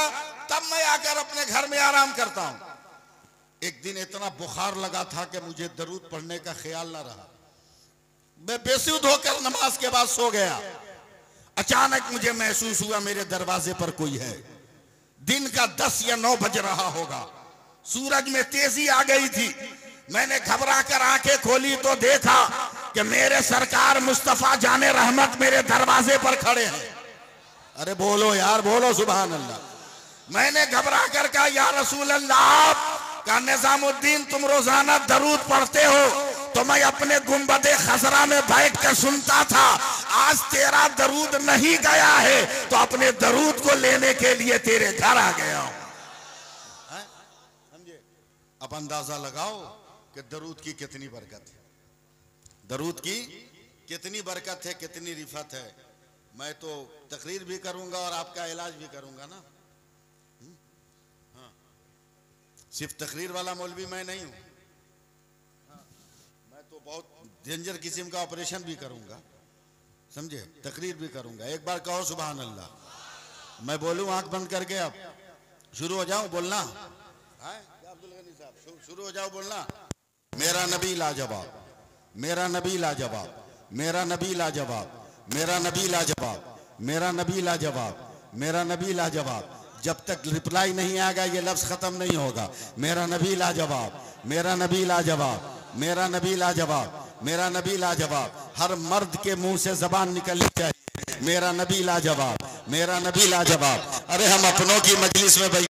तब मैं आकर अपने घर में आराम करता हूं। एक दिन इतना बुखार लगा था कि मुझे दरूद पढ़ने का ख्याल ना रहा। मैं बेसुध होकर नमाज के बाद सो गया। अचानक मुझे महसूस हुआ मेरे दरवाजे पर कोई है। दिन का 10 या 9 बज रहा होगा। सूरज में तेजी आ गई थी। मैंने घबरा कर आंखें खोली तो देखा कि मेरे सरकार मुस्तफा जाने रहमत मेरे दरवाजे पर खड़े हैं। अरे बोलो यार, बोलो सुभान अल्लाह। मैंने घबरा कर कहा या रसूल अल्लाह, का निजामुद्दीन तुम रोजाना दरूद पढ़ते हो तो मैं अपने गुंबदे खसरा में बैठ कर सुनता था। आज तेरा दरूद नहीं गया है तो अपने दरूद को लेने के लिए तेरे घर आ गया हूं। समझे? अब अंदाजा लगाओ कि दरूद की कितनी बरकत है, दरूद की कितनी बरकत है, कितनी रिफत है। मैं तो तकरीर भी करूंगा और आपका इलाज भी करूंगा ना। हाँ, सिर्फ तकरीर वाला मौलवी मैं नहीं हूं, मैं तो बहुत डेंजर किस्म का ऑपरेशन भी करूंगा। समझे? तकरीर भी करूंगा। एक बार कहो सुभान अल्लाह। मैं बोलूं आंख बंद करके? अब शुरू हो जाऊं बोलना? अब्दुल गनी साहब शुरू हो जाओ बोलना। मेरा नबी लाजवाब, मेरा नबी लाजवाब, मेरा नबी लाजवाब, मेरा नबी लाजवाब, मेरा नबी लाजवाब, मेरा नबी लाजवाब। जब तक रिप्लाई नहीं आएगा ये लफ्ज खत्म नहीं होगा। मेरा नबी लाजवाब, मेरा नबी लाजवाब, मेरा नबी लाजवाब, मेरा नबी लाजवाब। हर मर्द के मुंह से जबान निकलनी चाहिए, मेरा नबी लाजवाब, मेरा नबी लाजवाब। अरे हम अपनों की मजलिस में बैठे